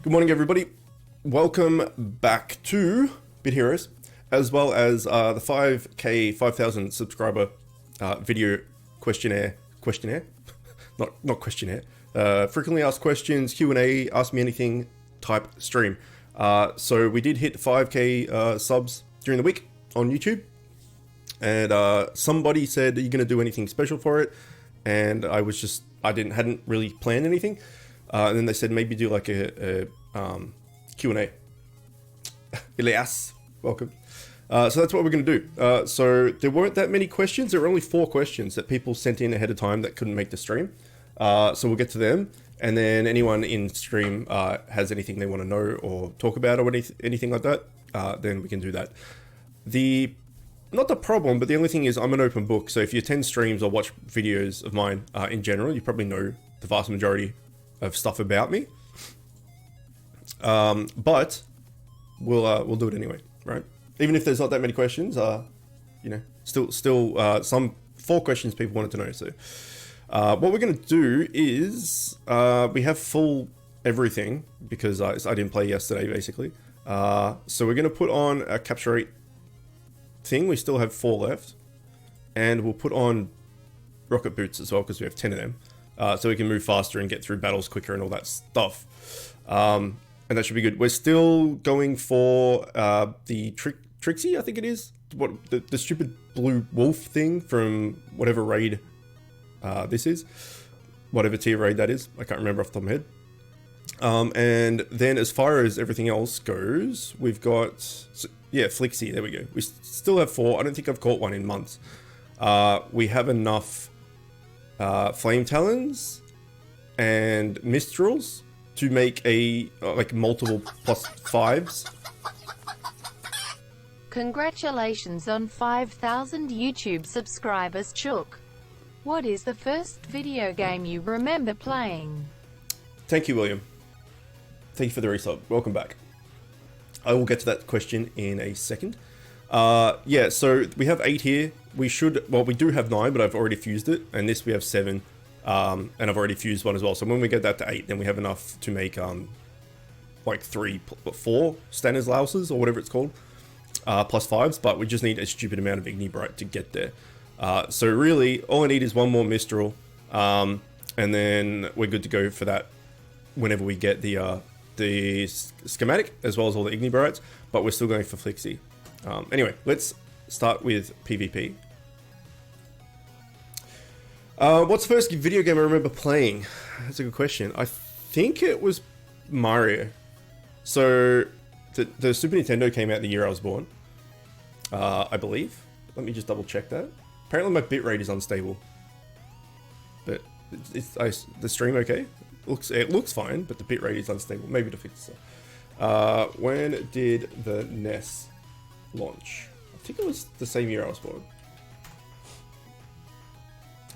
Good morning, everybody. Welcome back to Bit Heroes, as well as the 5K 5,000 subscriber video questionnaire, not questionnaire, frequently asked questions, Q&A, ask me anything type stream. So we did hit 5K subs during the week on YouTube, and somebody said, "Are you going to do anything special for it?" And I hadn't really planned anything. And then they said maybe do like a Q&A. Elias, welcome. So that's what we're going to do. So there weren't that many questions. There were only 4 questions that people sent in ahead of time that couldn't make the stream. So we'll get to them. And then anyone in stream has anything they want to know or talk about or anything like that, then we can do that. Not the problem, but the only thing is I'm an open book. So if you attend streams or watch videos of mine in general, you probably know the vast majority of stuff about me. But we'll do it anyway, right? Even if there's not that many questions, still some 4 questions people wanted to know. So what we're going to do is we have full everything because I didn't play yesterday, basically. So we're going to put on a capture rate thing. We still have 4 left, and we'll put on rocket boots as well because we have 10 of them. So we can move faster and get through battles quicker and all that stuff. And that should be good. We're still going for the Trixie, I think it is. What the stupid blue wolf thing from whatever raid this is. Whatever tier raid that is. I can't remember off the top of my head. And then as far as everything else goes, we've got... Flixie, there we go. We still have 4. I don't think I've caught one in months. We have enough... Flame Talons and Mistrals to make a multiple +5s. Congratulations on 5,000 YouTube subscribers, Chook. What is the first video game you remember playing? Thank you, William. Thank you for the resub. Welcome back. I will get to that question in a second. So we have 8 here. We do have 9, but I've already fused it. And this we have 7. And I've already fused 1 as well. So when we get that to 8, then we have enough to make 4 Stanislouses or whatever it's called. +5s, but we just need a stupid amount of Ignibright to get there. So really, all I need is 1 more Mistral. And then we're good to go for that whenever we get the schematic, as well as all the Ignibrights. But we're still going for Flixie. Anyway, let's start with PvP. What's the first video game I remember playing? That's a good question. I think it was Mario. So the Super Nintendo came out the year I was born, I believe. Let me just double check that. Apparently my bitrate is unstable, but the stream okay? It looks fine, but the bitrate is unstable. Maybe to fix it. When did the Ness launch? I think it was the same year I was born.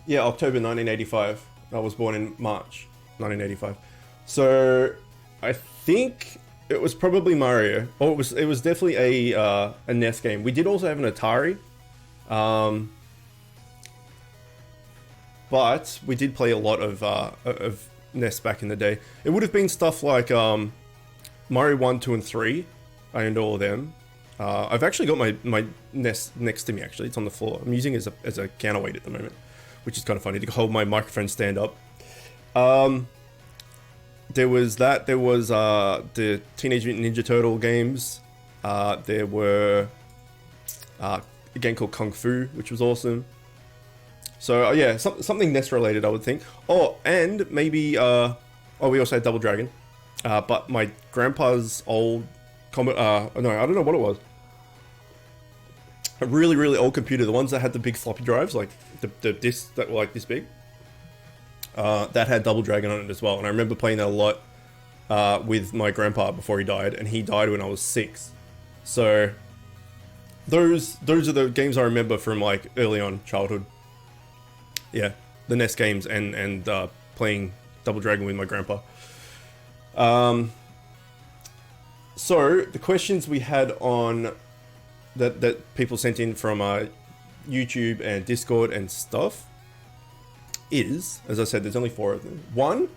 Yeah, October 1985. I was born in March 1985. So I think it was probably Mario. Oh, it was definitely a Ness game. We did also have an Atari. But we did play a lot of Ness back in the day. It would have been stuff like Mario 1, 2, and 3. I owned all of them. I've actually got my Ness next to me, actually. It's on the floor. I'm using it as a counterweight at the moment, which is kind of funny to hold my microphone stand up. There was that. There was the Teenage Mutant Ninja Turtle games. There were a game called Kung Fu, which was awesome. So yeah, something Ness related, I would think. Oh, and maybe we also had Double Dragon. But my grandpa's old I don't know what it was. A really, really old computer, the ones that had the big floppy drives, like the discs that were like this big, that had Double Dragon on it as well. And I remember playing that a lot with my grandpa before he died, and he died when I was 6. So those are the games I remember from like early on childhood. Yeah, the Ness games and playing Double Dragon with my grandpa. So the questions we had on that people sent in from YouTube and Discord and stuff is, as I said, there's only 4 of them. One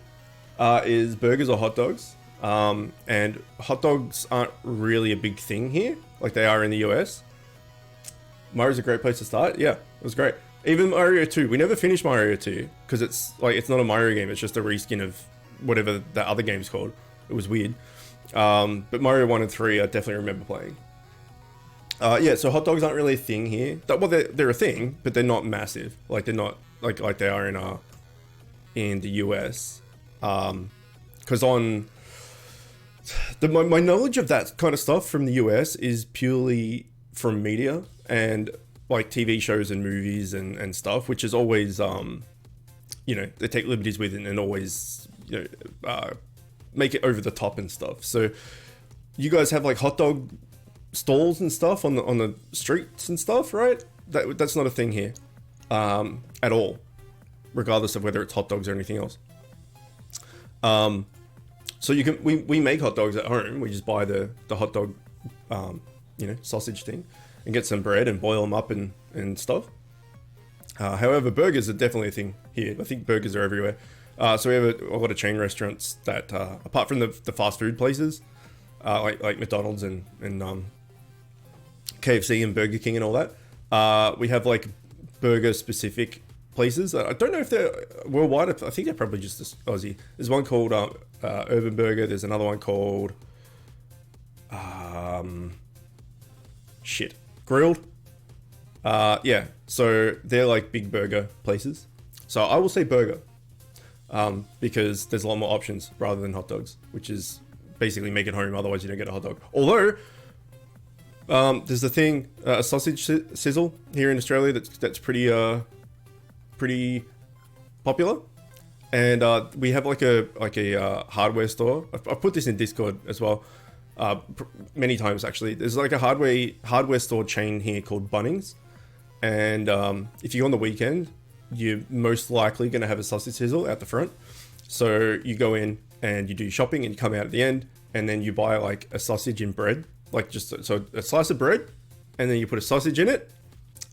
is burgers or hot dogs. And hot dogs aren't really a big thing here, like they are in the US. Mario's a great place to start. Yeah, it was great. Even Mario 2, we never finished Mario 2 because it's not a Mario game. It's just a reskin of whatever that other game's called. It was weird. But Mario 1 and 3, I definitely remember playing. Yeah, so hot dogs aren't really a thing here. Well, they're a thing, but they're not massive. Like they're not like they are in the US. Because on my knowledge of that kind of stuff from the US is purely from media and like TV shows and movies and stuff, which is always you know, they take liberties with it and always, you know, make it over the top and stuff. So you guys have like hot dog stalls and stuff on the streets and stuff, right? That's not a thing here at all, regardless of whether it's hot dogs or anything else. So we make hot dogs at home. We just buy the hot dog you know, sausage thing and get some bread and boil them up and stuff. However, burgers are definitely a thing here. I think burgers are everywhere. So we have a lot of chain restaurants that, apart from the fast food places, like McDonald's and KFC and Burger King and all that, we have like burger specific places. I don't know if they're worldwide. I think they're probably just Aussie. There's one called Urban Burger. There's another one called Grilled. Yeah, so they're like big burger places. So I will say burger, because there's a lot more options rather than hot dogs, which is basically make it home. Otherwise, you don't get a hot dog. Although there's the thing, a sausage sizzle here in Australia that's pretty popular, and we have like a hardware store. I've put this in Discord as well. Many times actually. There's like a hardware store chain here called Bunnings, and if you go on the weekend, you're most likely going to have a sausage sizzle out the front. So you go in and you do shopping and you come out at the end, and then you buy like a sausage and bread, like just so a slice of bread, and then you put a sausage in it,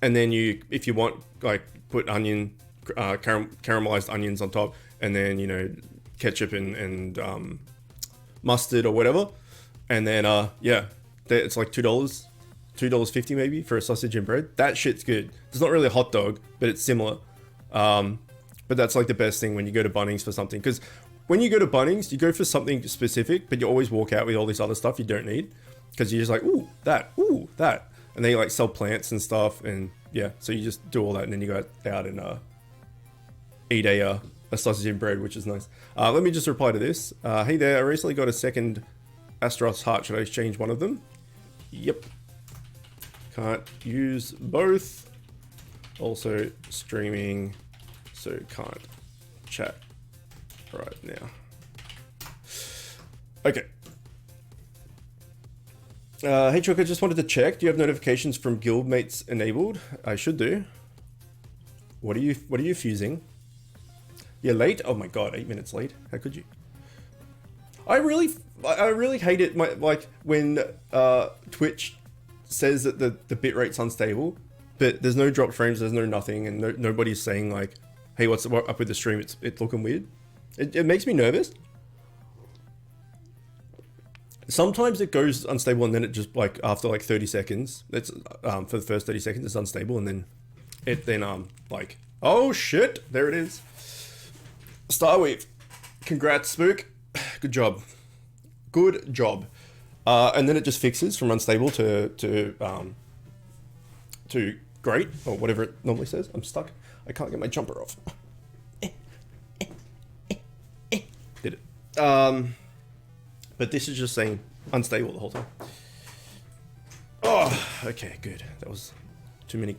and then you, if you want, like put onion, caramelized onions on top, and then, you know, ketchup and mustard or whatever. And then, yeah, it's like $2.50 maybe for a sausage and bread. That shit's good. It's not really a hot dog, but it's similar. But that's like the best thing when you go to Bunnings for something. Because when you go to Bunnings, you go for something specific, but you always walk out with all this other stuff you don't need. Because you're just like, ooh, that. And they like sell plants and stuff. And yeah, so you just do all that and then you go out and eat a sausage and bread, which is nice. Let me just reply to this. Hey there, I recently got a second Astros heart. Should I exchange one of them? Yep. Can't use both. Also streaming, so can't chat right now. Okay. Hey Chook, I just wanted to check. Do you have notifications from guildmates enabled? I should do. What are you fusing? You're late? Oh my god, 8 minutes late. How could you? I really hate it. Like when Twitch says that the bitrate's unstable, but there's no drop frames, there's no nothing, and nobody's saying like, hey, what's up with the stream? It's looking weird. It makes me nervous. Sometimes it goes unstable and then it just like after like 30 seconds, it's for the first 30 seconds it's unstable, and then it like, oh shit, there it is. Starweave. Congrats, Spook. Good job. Good job. And then it just fixes from unstable to great, or whatever it normally says. I'm stuck. I can't get my jumper off. Did it. But this is just saying unstable the whole time. Oh, okay, good. That was too many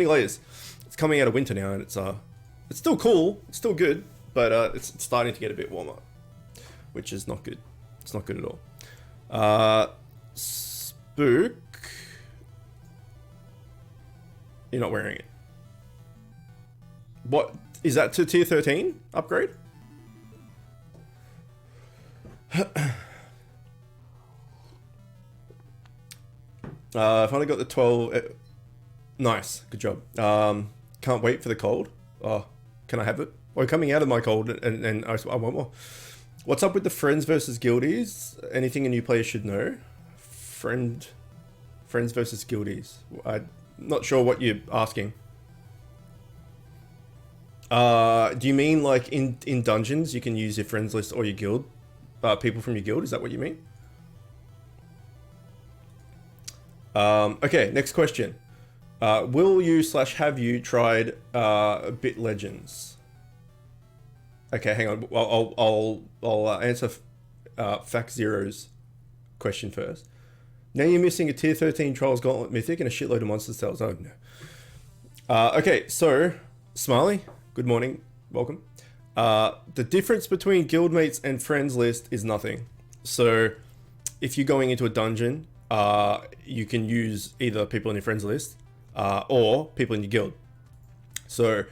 layers. It's coming out of winter now, and it's still cool. It's still good, but it's starting to get a bit warmer, which is not good. It's not good at all. Spook, you're not wearing it. What is that, to tier 13 upgrade? I've only got the 12. Nice, good job. Can't wait for the cold. Oh, can I have it? We're coming out of my cold, and I want more. What's up with the friends versus guildies? Anything a new player should know? Friends versus guildies. I'm not sure what you're asking. Do you mean like in dungeons you can use your friends list or your guild, people from your guild? Is that what you mean? Okay, next question. Will you / have you tried Bit Legends? Okay, hang on. I'll answer Fact Zero's question first. Now you're missing a tier 13 Trials Gauntlet Mythic and a shitload of Monster Cells. Oh no. Okay, so Smiley, good morning, welcome. The difference between guildmates and friends list is nothing. So if you're going into a dungeon, you can use either people in your friends list or people in your guild. So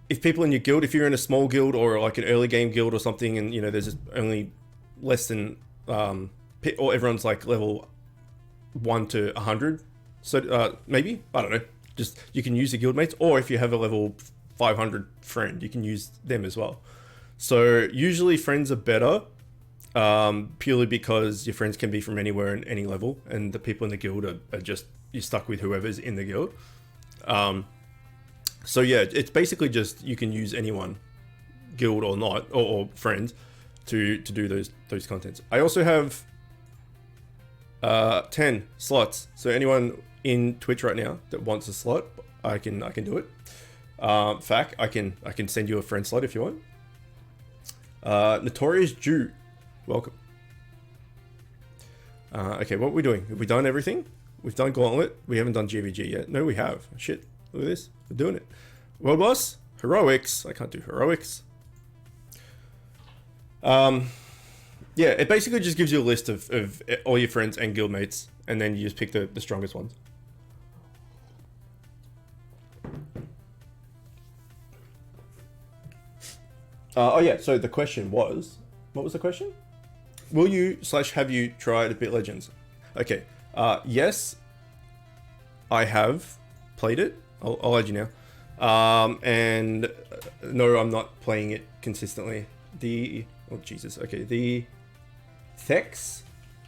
if people in your guild, if you're in a small guild or like an early game guild or something, and you know there's only less than or everyone's like level 1 to 100, so maybe, I don't know, just you can use the guildmates, or if you have a level 500 friend, you can use them as well. So usually friends are better, purely because your friends can be from anywhere and any level, and the people in the guild are just, you're stuck with whoever's in the guild. So yeah, it's basically just you can use anyone, guild or not, or friends, to do those contents. I also have 10 slots, so anyone in Twitch right now that wants a slot, I can do it. Fact, I can send you a friend slot if you want. Notorious Jew, welcome. Okay, what are we doing? Have we done everything? We've done Gauntlet. We haven't done GVG yet. No, we have. Shit, look at this. We're doing it. World Boss, Heroics. I can't do Heroics. Yeah, it basically just gives you a list of all your friends and guildmates, and then you just pick the strongest ones. Oh yeah, so the question was, what was the question? Will you / have you tried Bit Legends? Okay, yes, I have played it. I'll add you now. And no, I'm not playing it consistently. Oh Jesus, okay, the Thex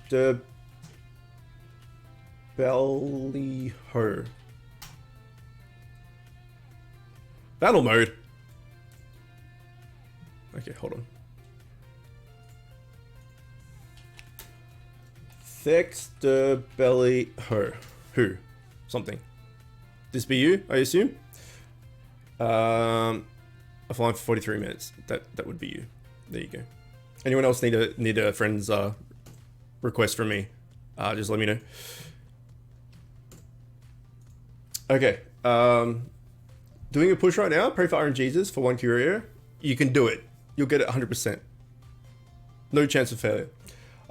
de Bellyho battle mode. Okay, hold on. Thex de Bellyho. Who? Something. This be you, I assume? Offline for 43 minutes. That would be you. There you go. Anyone else need a friend's request from me? Just let me know. Okay. Doing a push right now. Pray for RNGesus for 1 curio. You can do it. You'll get it 100%. No chance of failure.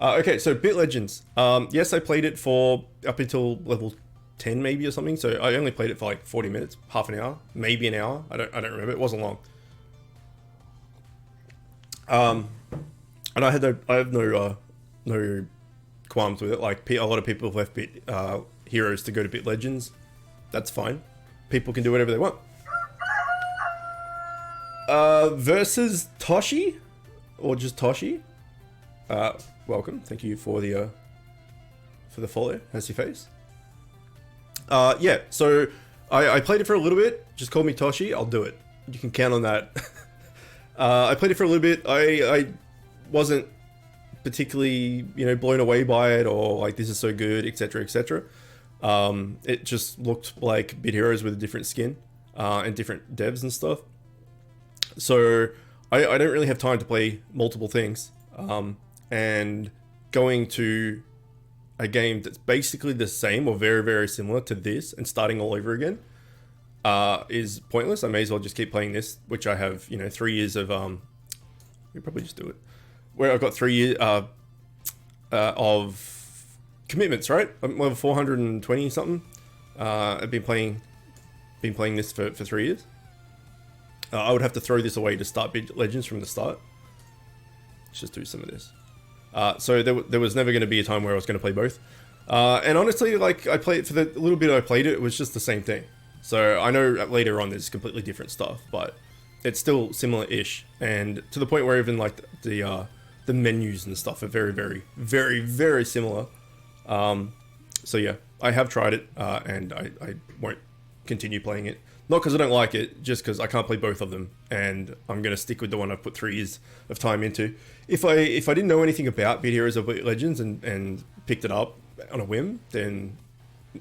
Okay, so Bit Legends. Yes, I played it for up until level 10 maybe or something. So I only played it for like 40 minutes, half an hour, maybe an hour. I don't remember. It wasn't long. And I have no qualms with it. Like a lot of people have left Bit Heroes to go to Bit Legends. That's fine. People can do whatever they want. Versus Toshi, or just Toshi. Welcome. Thank you for the follow. How's your face? Yeah. So I played it for a little bit. Just call me Toshi. I'll do it. You can count on that. I played it for a little bit. I wasn't particularly, blown away by it, or like this is so good, etc., etc. It just looked like Bit Heroes with a different skin and different devs and stuff. So I don't really have time to play multiple things. And going to a game that's basically the same or very, very similar to this and starting all over again is pointless. I may as well just keep playing this, which I have, 3 years of... we probably just do it. Where I've got 3 years of commitments, right? I'm level 420 something. I've been playing this for 3 years. I would have to throw this away to start Bit Legends from the start. Let's just do some of this. So there was never going to be a time where I was going to play both. And honestly, like, I played for the little bit I played it was just the same thing. So I know later on there's completely different stuff, but it's still similar-ish. And to the point where even like the the menus and stuff are very, very, very, very similar. So yeah, I have tried it, and I won't continue playing it. Not because I don't like it, just because I can't play both of them, and I'm gonna stick with the one I've put 3 years of time into. If I didn't know anything about Beat Heroes of Legends and picked it up on a whim, then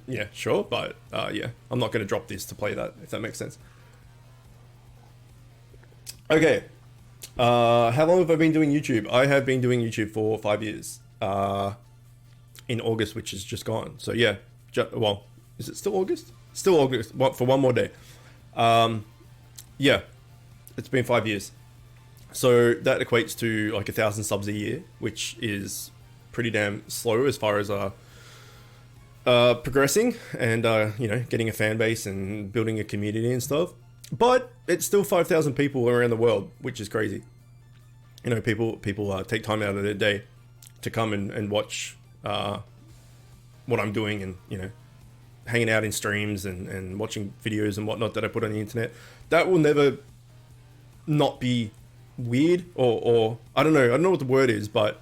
yeah, sure. But yeah, I'm not gonna drop this to play that, if that makes sense. Okay, how long have I been doing YouTube? I have been doing YouTube for 5 years. In August, which is just gone. So yeah, well, is it still August? Still August, for one more day. Yeah, it's been 5 years. So that equates to like 1,000 subs a year, which is pretty damn slow as far as progressing and you know, getting a fan base and building a community and stuff. But it's still 5,000 people around the world, which is crazy. You know, people take time out of their day to come and watch what I'm doing, and you know, hanging out in streams and watching videos and whatnot that I put on the internet. That will never not be weird, or I don't know what the word is, but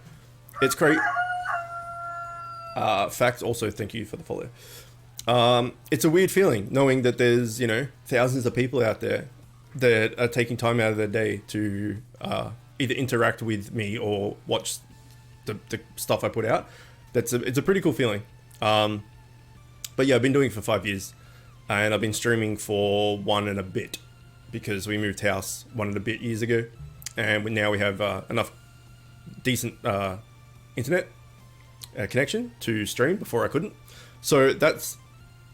it's great. Fact, also thank you for the follow. It's a weird feeling knowing that there's, you know, thousands of people out there that are taking time out of their day to either interact with me or watch the stuff I put out. It's a pretty cool feeling. But yeah, I've been doing it for 5 years, and I've been streaming for 1 and a bit because we moved house 1 and a bit years ago, and now we have enough decent internet connection to stream. Before I couldn't. So that's,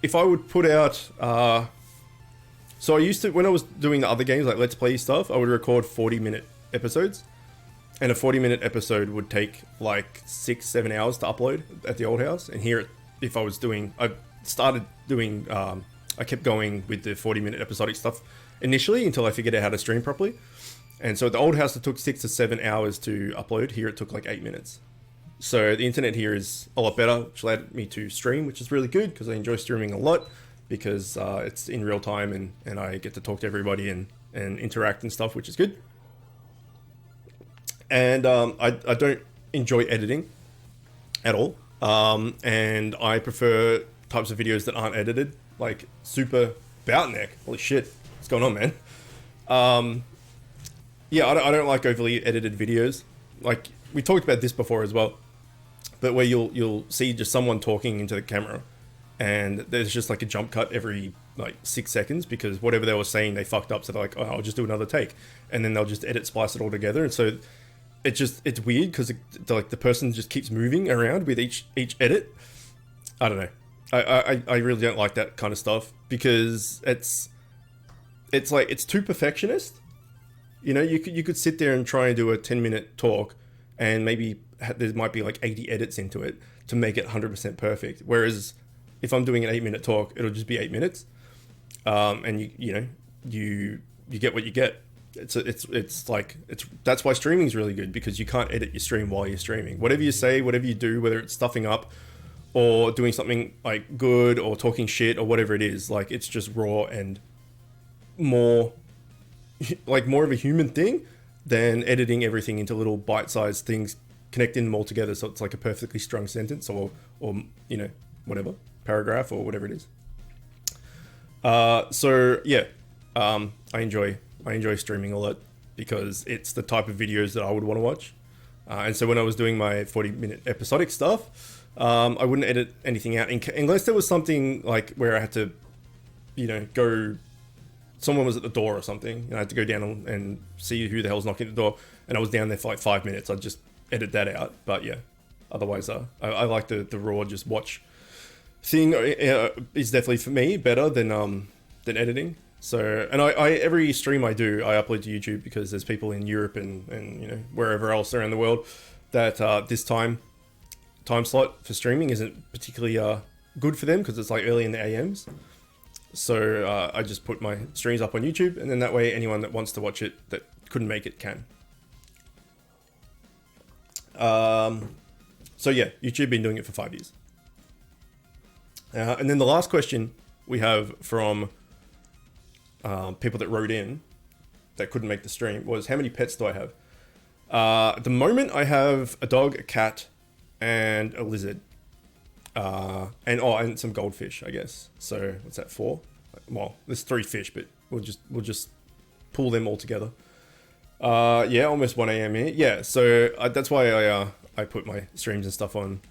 if I would put out, so I used to, when I was doing the other games like Let's Play stuff, I would record 40-minute episodes, and a 40-minute episode would take like 6-7 hours to upload at the old house. And here, if I was doing, I started doing, I kept going with the 40-minute episodic stuff initially until I figured out how to stream properly. And so at the old house, it took 6 to 7 hours to upload. Here, it took like 8 minutes. So the internet here is a lot better, which allowed me to stream, which is really good because I enjoy streaming a lot, because it's in real time and I get to talk to everybody and interact and stuff, which is good. And I don't enjoy editing at all. And I prefer types of videos that aren't edited, like super bout neck. Holy shit, what's going on, man? Yeah, I don't like overly edited videos. Like, we talked about this before as well, but where you'll see just someone talking into the camera, and there's just like a jump cut every like 6 seconds because whatever they were saying they fucked up, so they're like, oh, I'll just do another take, and then they'll just splice it all together. And so it's weird because like the person just keeps moving around with each edit. I don't know. I really don't like that kind of stuff because it's like, it's too perfectionist. You know, you could sit there and try and do a 10-minute talk, and maybe there might be like 80 edits into it to make it 100% perfect. Whereas if I'm doing an 8-minute talk, it'll just be 8 minutes, and you get what you get. That's why streaming is really good, because you can't edit your stream while you're streaming. Whatever you say, whatever you do, whether it's stuffing up or doing something like good or talking shit or whatever it is, like, it's just raw and more of a human thing than editing everything into little bite-sized things, connecting them all together so it's like a perfectly strung sentence or you know, whatever, paragraph or whatever it is. So yeah, I enjoy streaming a lot because it's the type of videos that I would want to watch. And so when I was doing my 40-minute episodic stuff, I wouldn't edit anything out unless there was something like where I had to, you know, go, someone was at the door or something, and I had to go down and see who the hell's knocking at the door, and I was down there for like 5 minutes. I'd just edit that out. But yeah, otherwise, I like the raw just watch thing is definitely for me better than editing. So, and I every stream I do, I upload to YouTube because there's people in Europe and you know, wherever else around the world that this time slot for streaming isn't particularly good for them because it's like early in the AMs. So I just put my streams up on YouTube, and then that way anyone that wants to watch it that couldn't make it can. So yeah, YouTube been doing it for 5 years. And then the last question we have from people that wrote in that couldn't make the stream was, how many pets do I have? At the moment, I have a dog, a cat, and a lizard. And some goldfish, I guess. So what's that, 4? Well, there's 3 fish, but we'll just pull them all together. Yeah, almost 1 a.m. here. Yeah, so that's why I put my streams and stuff on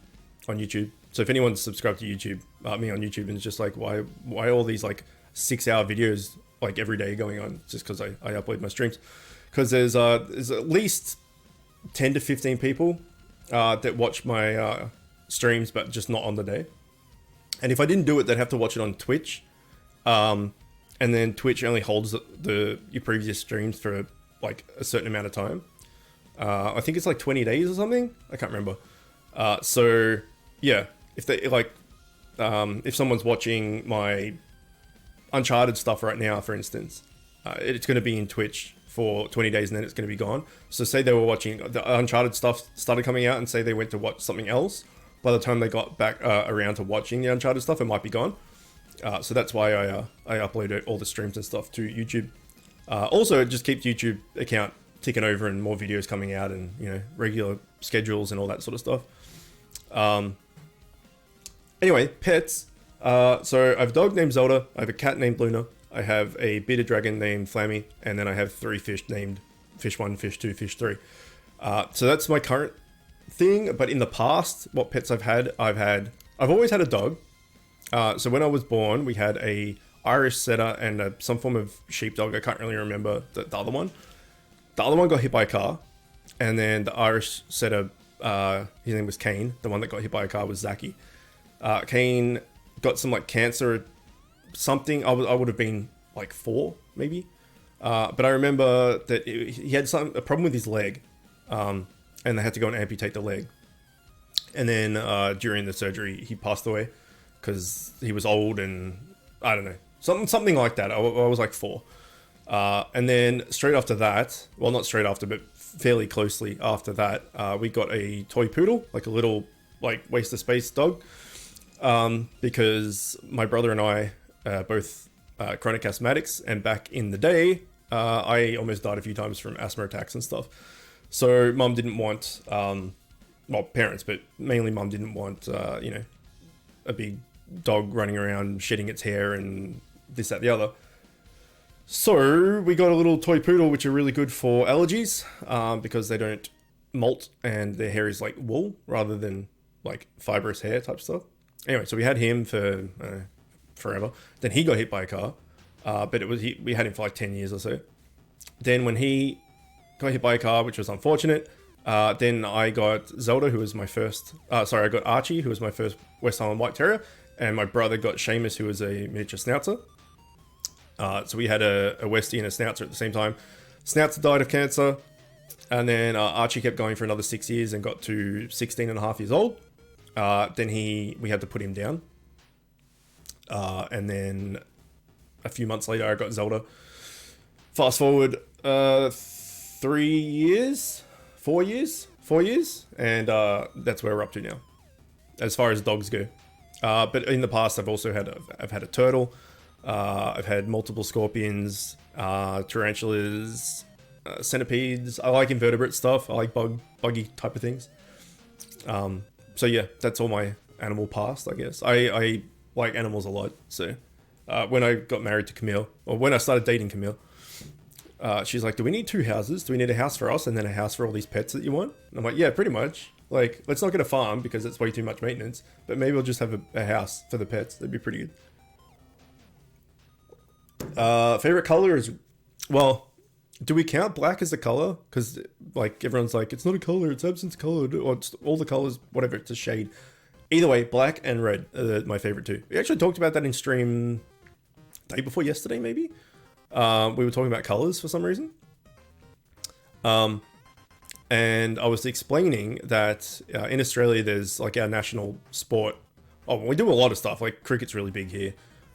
YouTube. So if anyone's subscribed to YouTube, me on YouTube, and it's just like, why all these like 6-hour videos like every day going on? It's just because I upload my streams. Because there's at least 10 to 15 people that watch my streams, but just not on the day. And if I didn't do it, they'd have to watch it on Twitch. And then Twitch only holds your previous streams for like a certain amount of time. I think it's like 20 days or something. I can't remember. So yeah, if they like, if someone's watching my Uncharted stuff right now, for instance, it's going to be in Twitch for 20 days and then it's going to be gone. So say they were watching the Uncharted stuff started coming out, and say they went to watch something else. By the time they got back around to watching the Uncharted stuff, it might be gone. So that's why I upload all the streams and stuff to YouTube. Also, it just keeps YouTube account ticking over and more videos coming out, and regular schedules and all that sort of stuff. Anyway, pets. So I have a dog named Zelda. I have a cat named Luna. I have a bearded dragon named Flammy, and then I have 3 fish named Fish 1, Fish 2, Fish 3. So that's my current thing. But in the past, what pets I've always had a dog. So when I was born, we had a Irish setter and some form of sheepdog. I can't really remember the other one. The other one got hit by a car, and then the Irish setter, his name was Kane. The one that got hit by a car was Zaki. Kane got some like cancer, something. I would have been like 4 maybe, but I remember that he had a problem with his leg, and they had to go and amputate the leg. And then during the surgery, he passed away because he was old, and I don't know, something like that. I was like 4. And then straight after that, well, not straight after, but fairly closely after that, we got a toy poodle, like a little like waste of space dog, because my brother and I both chronic asthmatics, and back in the day, I almost died a few times from asthma attacks and stuff. So mum didn't want, well, parents, but mainly mum didn't want, a big dog running around shedding its hair and this, that, the other. So we got a little toy poodle, which are really good for allergies, because they don't molt and their hair is like wool rather than like fibrous hair type stuff. Anyway, so we had him for forever. Then he got hit by a car, but we had him for like 10 years or so. Then when he got hit by a car, which was unfortunate, then I got Zelda, who was my first, I got Archie, who was my first West Highland White Terrier, and my brother got Seamus, who was a miniature Schnauzer. So we had a Westie and a Schnauzer at the same time. Schnauzer died of cancer, and then Archie kept going for another 6 years and got to 16 and a half years old. Then we had to put him down. And then a few months later, I got Zelda. Fast forward 4 years, and that's where we're up to now, as far as dogs go. But in the past, I've also had a turtle. I've had multiple scorpions, tarantulas, centipedes. I like invertebrate stuff. I like buggy type of things. So yeah, that's all my animal past, I guess. I like animals a lot. So when I got married to Camille, or when I started dating Camille, she's like, do we need 2 houses? Do we need a house for us and then a house for all these pets that you want? And I'm like, yeah, pretty much. Like, let's not get a farm because it's way too much maintenance, but maybe we'll just have a house for the pets. That'd be pretty good. Favorite color is, well, do we count black as a color? Because like everyone's like, it's not a color, it's absence color, or it's all the colors, whatever, it's a shade. Either way, black and red are my favorite too. We actually talked about that in stream day before yesterday, maybe. We were talking about colors for some reason. And I was explaining that in Australia, there's like our national sport. Oh, we do a lot of stuff. Like cricket's really big here.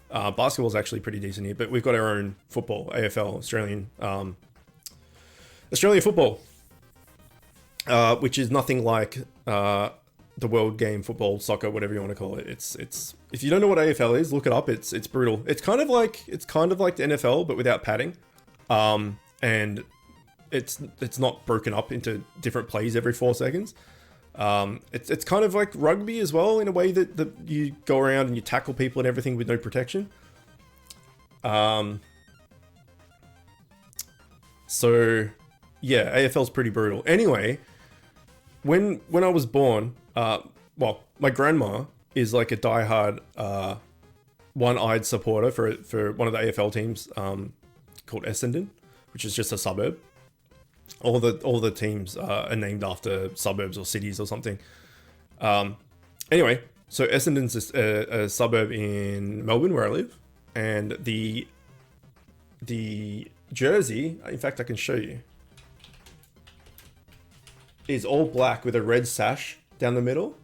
Basketball's actually pretty decent here, but we've got our own football, AFL, Australian football, which is nothing like the world game, football, soccer, whatever you want to call it. It's if you don't know what AFL is, look it up. It's brutal. It's kind of like the NFL, but without padding. And it's not broken up into different plays every 4 seconds. It's kind of like rugby as well, in a way that you go around and you tackle people and everything with no protection. So yeah, AFL's pretty brutal. Anyway, when I was born, well, my grandma is like a diehard one-eyed supporter for one of the AFL teams called Essendon, which is just a suburb. All the teams are named after suburbs or cities or something. Anyway, so Essendon's a suburb in Melbourne where I live, and the jersey, in fact I can show you, is all black with a red sash down the middle.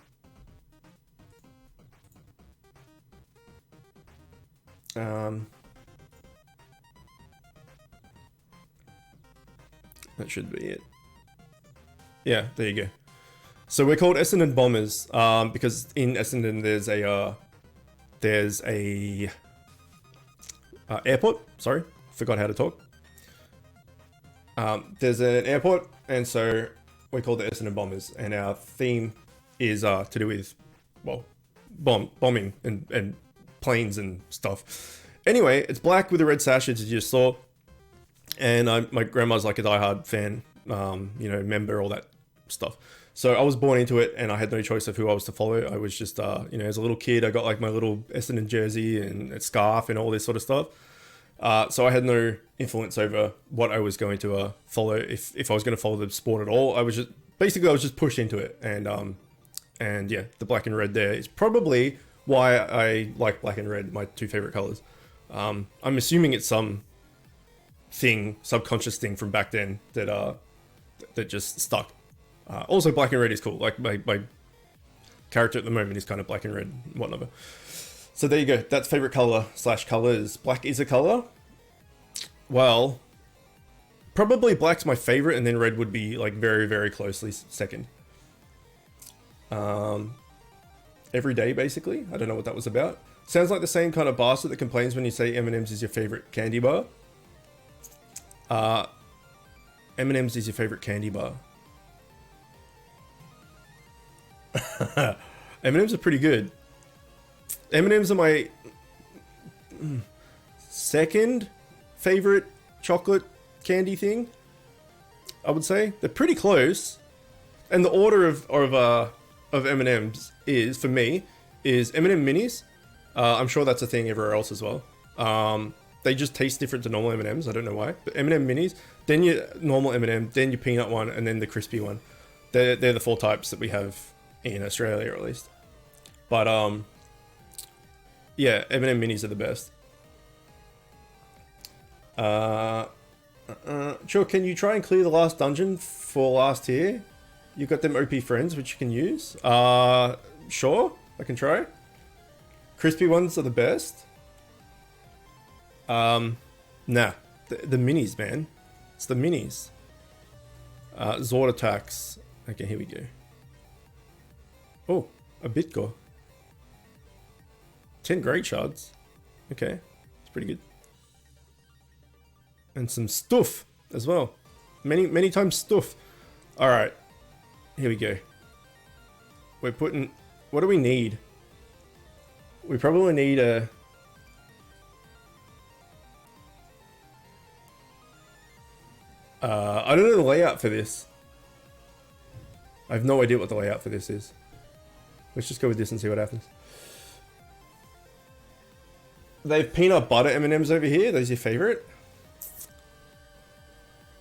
That should be it. Yeah, there you go. So we're called Essendon Bombers because in Essendon there's a airport. Sorry, forgot how to talk. There's an airport, and so we're called the Essendon Bombers, and our theme is to do with, well, bombing and planes and stuff. Anyway, it's black with a red sash, as you just saw. And my grandma's like a diehard fan, member, all that stuff. So I was born into it, and I had no choice of who I was to follow. I was just, as a little kid, I got like my little Essendon jersey and a scarf and all this sort of stuff. So I had no influence over what I was going to follow, if I was going to follow the sport at all. I was just pushed into it, and yeah, the black and red there is probably why I like black and red, my two favorite colors. I'm assuming it's some subconscious thing from back then that just stuck. Also, black and red is cool. Like my character at the moment is kind of black and red and whatnot. So there you go. That's favorite color / colors. Black is a color. Well, probably black's my favorite, and then red would be like very, very closely second. Every day, basically. I don't know what that was about. Sounds like the same kind of bastard that complains when you say M&M's is your favorite candy bar. M&M's is your favorite candy bar. M&M's are pretty good. M&M's are my second favorite chocolate candy thing, I would say. They're pretty close. And the order of M&M's is, for me, is M&M Minis. I'm sure that's a thing everywhere else as well. They just taste different to normal M&M's. I don't know why. But M&M Minis, then your normal M&M, then your peanut one, and then the crispy one. They're the 4 types that we have in Australia, at least. But yeah, M&M Minis are the best. Chook, can you try and clear the last dungeon for last tier? You've got them OP friends which you can use. Sure, I can try. Crispy ones are the best. Nah, the minis, man. It's the minis. Zord attacks. Okay, here we go. Oh, a Bitgo. 10 great shards. Okay, it's pretty good. And some stuff as well. Many times stuff. Alright, here we go. We're putting... What do we need? We probably need a... I don't know the layout for this. I have no idea what the layout for this is. Let's just go with this and see what happens. They have peanut butter M&M's over here. Those your favorite?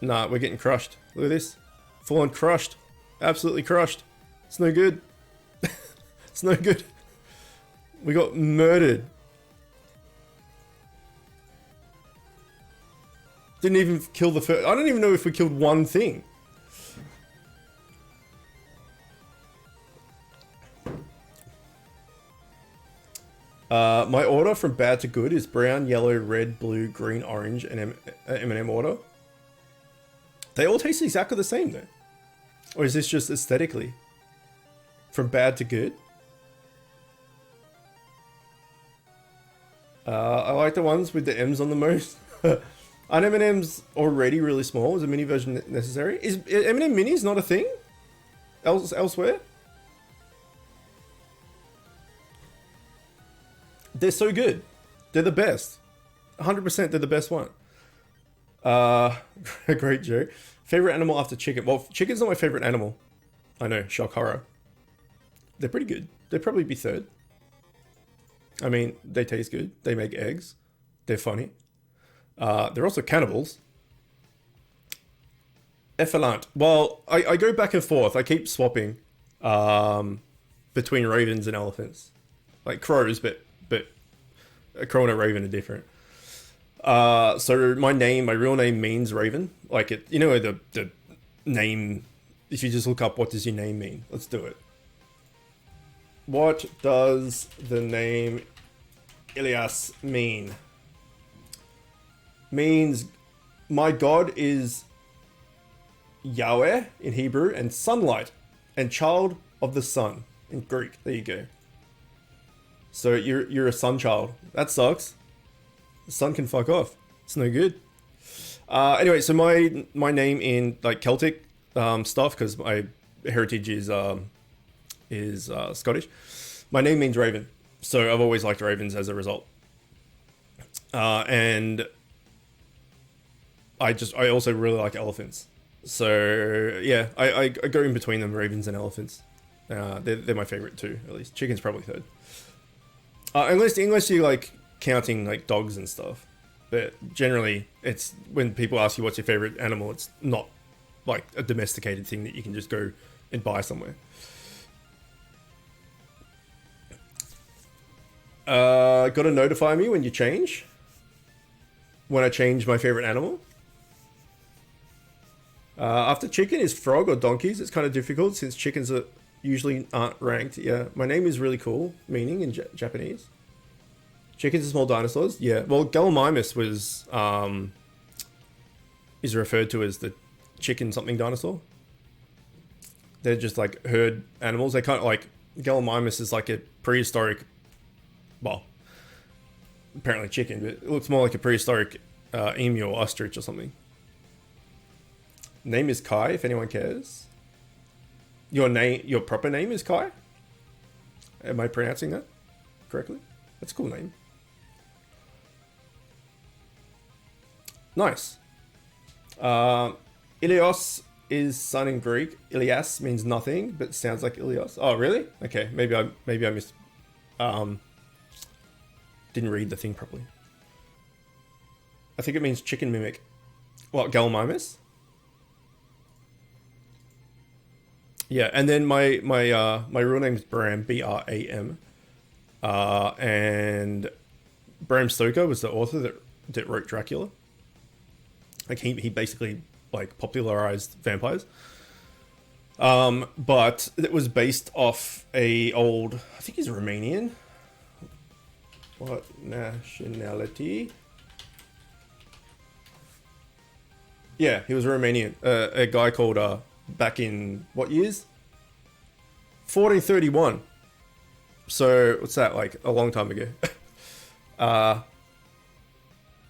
Nah, we're getting crushed. Look at this. Full on crushed. Absolutely crushed. It's no good. It's no good. We got murdered. Didn't even kill the first... I don't even know if we killed one thing. My order from bad to good is brown, yellow, red, blue, green, orange, and M&M order. They all taste exactly the same though. Or is this just aesthetically? From bad to good? I like the ones with the M's on the most. Aren't M&M's already really small? Is a mini version necessary? Is M&M minis not a thing? Elsewhere? They're so good. They're the best. 100% they're the best one. A great joke. Favorite animal after chicken? Well, chicken's not my favorite animal. I know, shock horror. They're pretty good. They'd probably be third. I mean, they taste good. They make eggs. They're funny. They're also cannibals. Effluent. Well, I go back and forth. I keep swapping between ravens and elephants. Like crows, but a crow and a raven are different. So my real name means raven. Like it, you know, the name, if you just look up what does your name mean? Let's do it. What does the name Ilias mean? Means my God is Yahweh in Hebrew and sunlight and child of the sun in Greek. There you go. So you're a sun child. That sucks. The sun can fuck off. It's no good. Anyway, so my name in like Celtic stuff, because my heritage is Scottish. My name means raven, so I've always liked ravens as a result. And I also really like elephants. So yeah, I go in between them, ravens and elephants. They're my favorite too, at least. Chicken's probably third. Unless you like counting like dogs and stuff. But generally, it's when people ask you what's your favorite animal, it's not like a domesticated thing that you can just go and buy somewhere. Gotta notify me when you change. When I change my favorite animal. After chicken is frog or donkeys. It's kind of difficult since chickens usually aren't ranked. Yeah, my name is really cool, meaning in Japanese. Chickens are small dinosaurs. Yeah, well, Gallimimus is referred to as the chicken something dinosaur. They're just like herd animals. They kind of like Gallimimus is like a prehistoric. Well, apparently chicken, but it looks more like a prehistoric emu or ostrich or something. Name is Kai, if anyone cares. Your proper name is Kai? Am I pronouncing that correctly? That's a cool name. Nice. Ilios is son in Greek. Ilias means nothing, but sounds like Ilios. Oh, really? Okay, maybe I missed. Didn't read the thing properly. I think it means chicken mimic. What, Gallimimus? Yeah, and then my real name's Bram, Bram. And Bram Stoker was the author that wrote Dracula. Like he basically like popularized vampires. But it was based off I think he's Romanian. What nationality? Yeah, he was Romanian. A guy called back in what years? 1431. So what's that, like a long time ago?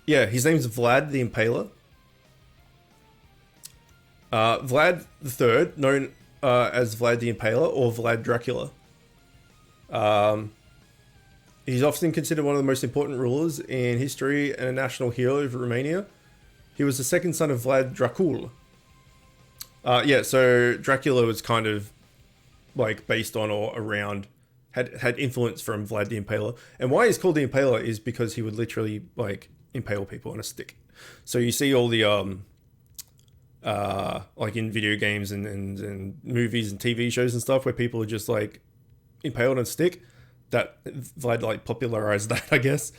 Yeah, his name's Vlad the Impaler. Vlad III, known as Vlad the Impaler or Vlad Dracula. He's often considered one of the most important rulers in history and a national hero of Romania. He was the second son of Vlad Dracul. Yeah, so Dracula was kind of like based on or around, had influence from Vlad the Impaler. And why he's called the Impaler is because he would literally like impale people on a stick. So you see all the like in video games and movies and TV shows and stuff where people are just like impaled on a stick. That Vlad like popularized that, I guess.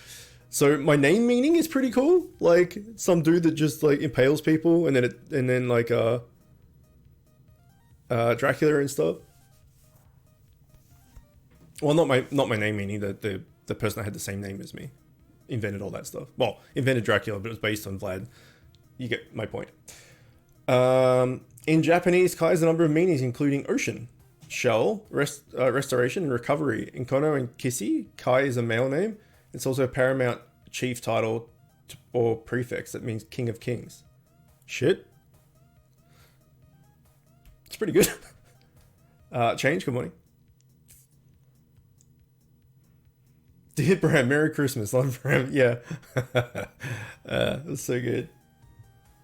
So my name meaning is pretty cool. Like some dude that just like impales people and then like Dracula and stuff. Well, not my name meaning. The person that had the same name as me invented all that stuff. Well, invented Dracula, but it was based on Vlad. You get my point. In Japanese, Kai has a number of meanings, including ocean, shell, restoration, and recovery. In Kono and Kissy, Kai is a male name. It's also a paramount chief title or prefix that means King of Kings. Shit. It's pretty good. Change, good morning. Dear Bram, Merry Christmas. Love, Bram. Yeah. That's so good.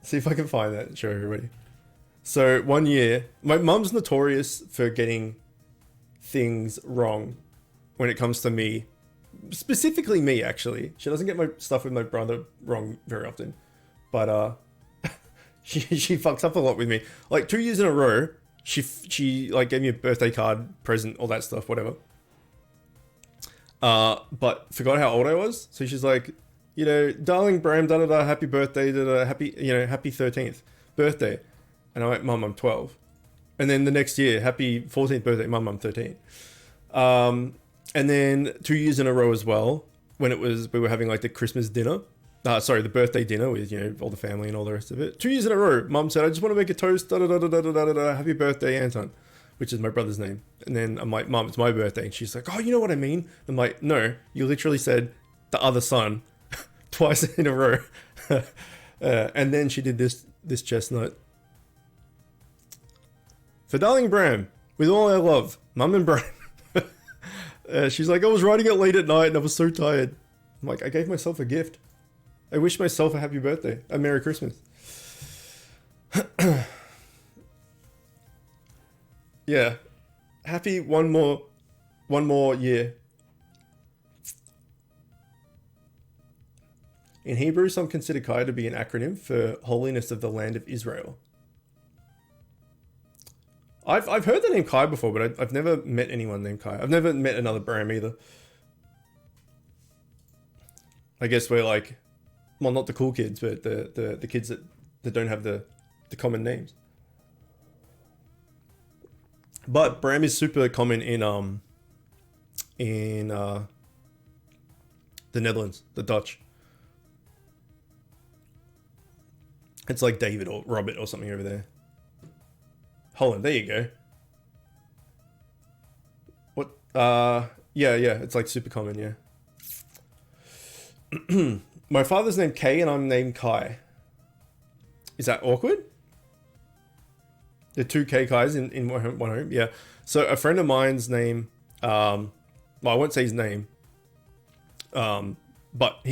See if I can find that and show everybody. So, one year, my mum's notorious for getting things wrong when it comes to me. Specifically me, actually. She doesn't get my stuff with my brother wrong very often. But, she fucks up a lot with me. Like, 2 years in a row, she like gave me a birthday card, present, all that stuff, whatever. But forgot how old I was. So she's like, you know, darling Bram, da-da-da, happy birthday, da-da, happy 13th birthday. And I went, Mum, I'm 12. And then the next year, happy 14th birthday, Mum, I'm 13. And then 2 years in a row as well, when we were having like the Christmas dinner. The birthday dinner with, you know, all the family and all the rest of it. 2 years in a row, Mum said, I just want to make a toast, da-da-da-da-da-da-da-da, happy birthday, Anton, which is my brother's name. And then I'm like, Mum, it's my birthday. And she's like, oh, you know what I mean? I'm like, no, you literally said the other son twice in a row. And then she did this chestnut. For darling Bram, with all our love, Mum and Bram. She's like, I was writing it late at night and I was so tired. I'm like, I gave myself a gift. I wish myself a happy birthday, a Merry Christmas. Yeah, happy one more year. In Hebrew, some consider Kai to be an acronym for Holiness of the Land of Israel. I've heard the name Kai before, but I've never met anyone named Kai. I've never met another Bram either. I guess we're like, well, not the cool kids, but the kids that don't have the common names. But Bram is super common in the Netherlands, the Dutch. It's like David or Robert or something over there. Holland, there you go. What? Yeah, it's like super common, yeah. My father's named Kay and I'm named Kai. Is that awkward? The two K Kais in one home, yeah. So a friend of mine's name, well, I won't say his name, but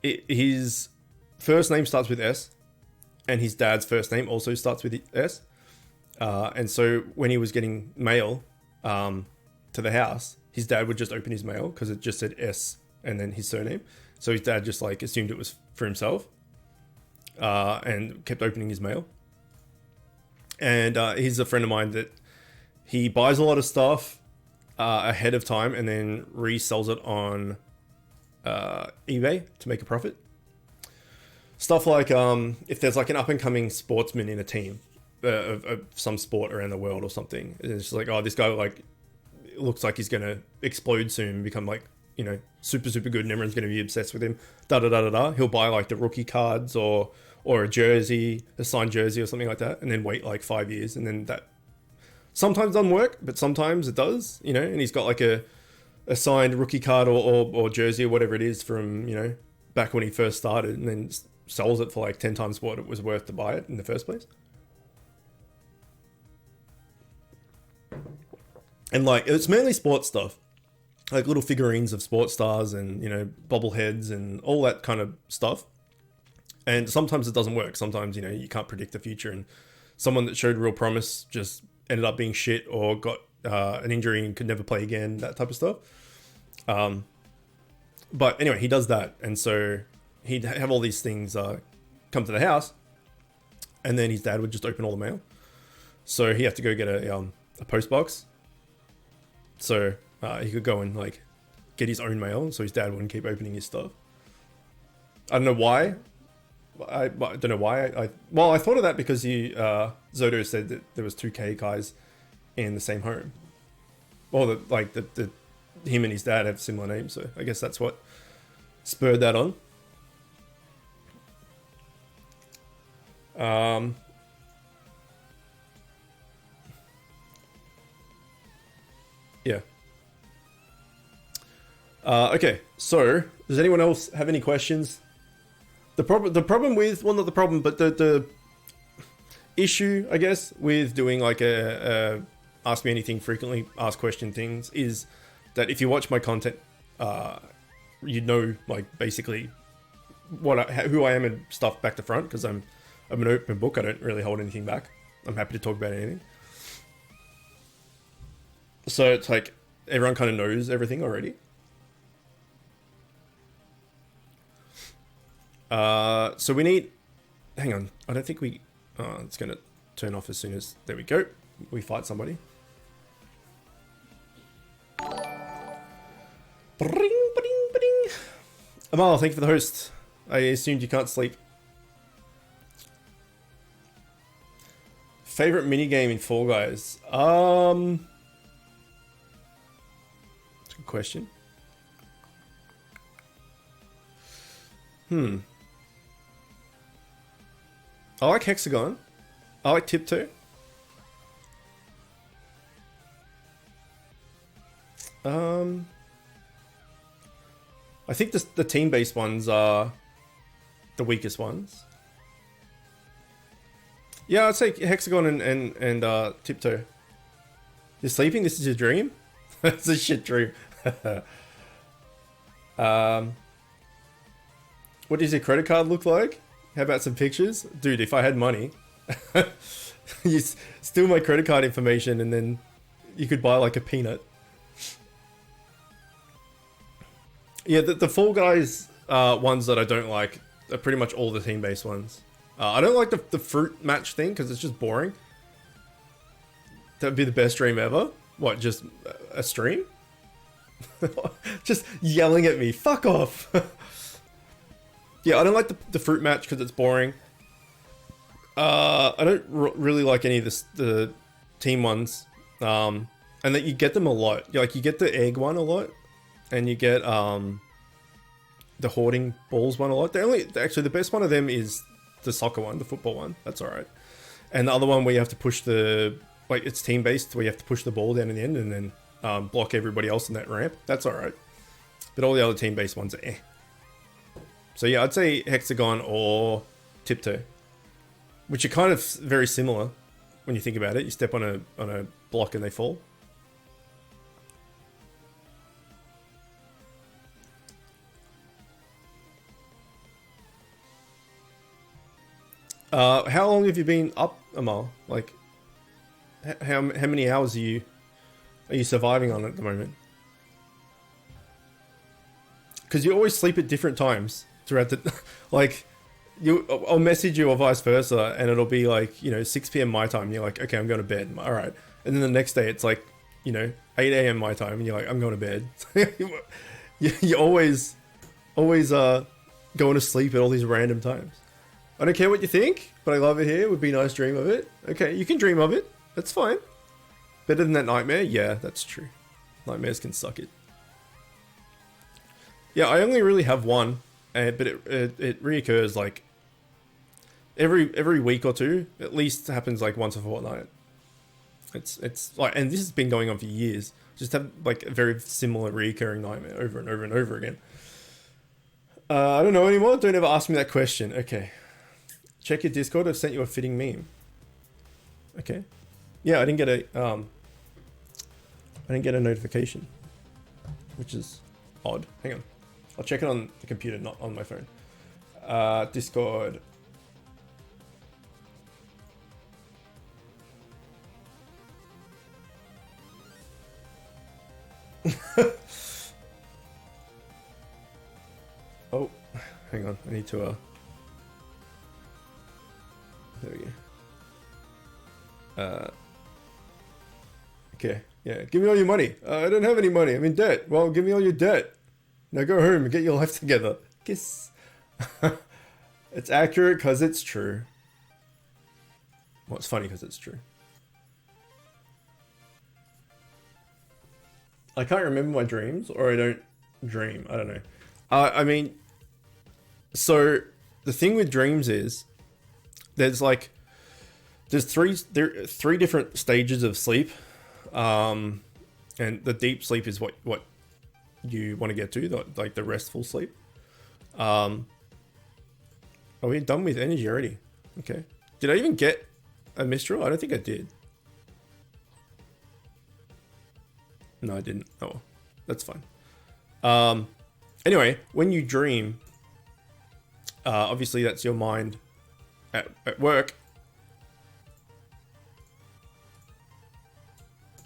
his first name starts with S, and his dad's first name also starts with S. And so when he was getting mail to the house, his dad would just open his mail because it just said S and then his surname. So his dad just like assumed it was for himself and kept opening his mail. And he's a friend of mine that he buys a lot of stuff ahead of time and then resells it on eBay to make a profit. Stuff like if there's like an up and coming sportsman in a team of some sport around the world or something, it's just like, oh, this guy like looks like he's gonna explode soon and become like, you know, super good and everyone's gonna be obsessed with him. He'll buy like the rookie cards or a jersey, a signed jersey or something like that, and then wait like 5 years, and then that sometimes doesn't work, but sometimes it does, you know. And he's got like a signed rookie card or jersey or whatever it is from, you know, back when he first started, and then sells it for like 10 times what it was worth to buy it in the first place. And like, it's mainly sports stuff, like little figurines of sports stars and, you know, bobbleheads and all that kind of stuff. And sometimes it doesn't work. Sometimes, you know, you can't predict the future, and someone that showed real promise just ended up being shit or got an injury and could never play again, that type of stuff. But anyway, he does that. And so he'd have all these things come to the house, and then his dad would just open all the mail. So he had to go get a post box. So he could go and like get his own mail, so his dad wouldn't keep opening his stuff. I don't know why. I don't know why. I thought of that because Zodo said that there was two K guys in the same home. Well, him and his dad have similar names, so I guess that's what spurred that on. Yeah. Okay, so does anyone else have any questions The problem with, well, not the problem, but the issue, I guess, with doing like a ask me anything, frequently asked question things is that if you watch my content, you know, like basically who I am and stuff back to front, because I'm an open book. I don't really hold anything back. I'm happy to talk about anything. So it's like everyone kind of knows everything already. So we need, hang on, I don't think we, it's going to turn off as soon as, there we go. We fight somebody. Bring, bring, bring. Amal, thank you for the host. I assumed you can't sleep. Favorite minigame in Fall Guys? That's a good question. I like Hexagon. I like Tiptoe. I think the team-based ones are the weakest ones. Yeah, I'd say Hexagon and Tiptoe. You're sleeping? This is your dream? That's a shit dream. What does your credit card look like? How about some pictures? Dude, if I had money, you steal my credit card information and then you could buy like a peanut. Yeah, the Fall Guys ones that I don't like are pretty much all the team-based ones. I don't like the fruit match thing because it's just boring. That would be the best stream ever. What, just a stream? Just yelling at me. Fuck off. Yeah, I don't like the fruit match because it's boring. I don't really like any of the team ones. And that you get them a lot. Like, you get the egg one a lot. And you get the hoarding balls one a lot. Actually, the best one of them is the soccer one, the football one. That's alright. And the other one where you have to push it's team-based, where you have to push the ball down in the end and then block everybody else in that ramp. That's alright. But all the other team-based ones are eh. So yeah, I'd say Hexagon or Tiptoe, which are kind of very similar when you think about it. You step on a block and they fall. How long have you been up, Amal? Like, how many hours are you surviving on at the moment? Because you always sleep at different times throughout the, like, I'll message you or vice versa, and it'll be like, 6 p.m. my time, and you're like, okay, I'm going to bed. All right. And then the next day it's like, 8 a.m. my time, and you're like, I'm going to bed. you always going to sleep at all these random times. I don't care what you think, but I love it here. It would be a nice dream of it. Okay, you can dream of it. That's fine. Better than that nightmare? Yeah, that's true. Nightmares can suck it. Yeah, I only really have one, but it reoccurs like every week or two. At least happens like once a fortnight. It's like, and this has been going on for years. Just have like a very similar reoccurring nightmare over and over and over again. I don't know anymore. Don't ever ask me that question. Okay. Check your Discord. I've sent you a fitting meme. Okay. Yeah, I didn't get a notification, which is odd. Hang on. I'll check it on the computer, not on my phone. Discord. Oh, hang on. I need to, there we go. Okay, yeah. Give me all your money. I don't have any money. I'm in debt. Well, give me all your debt. Now go home and get your life together. Kiss. It's accurate because it's true. Well, it's funny because it's true. I can't remember my dreams, or I don't dream. I don't know. I mean, so the thing with dreams is there's three different stages of sleep, and the deep sleep is what you want to get to, like the restful sleep. Are we done with energy already? Okay. Did I even get a Mistral? I don't think I did. No, I didn't. Oh, that's fine. Anyway, when you dream, obviously that's your mind at work.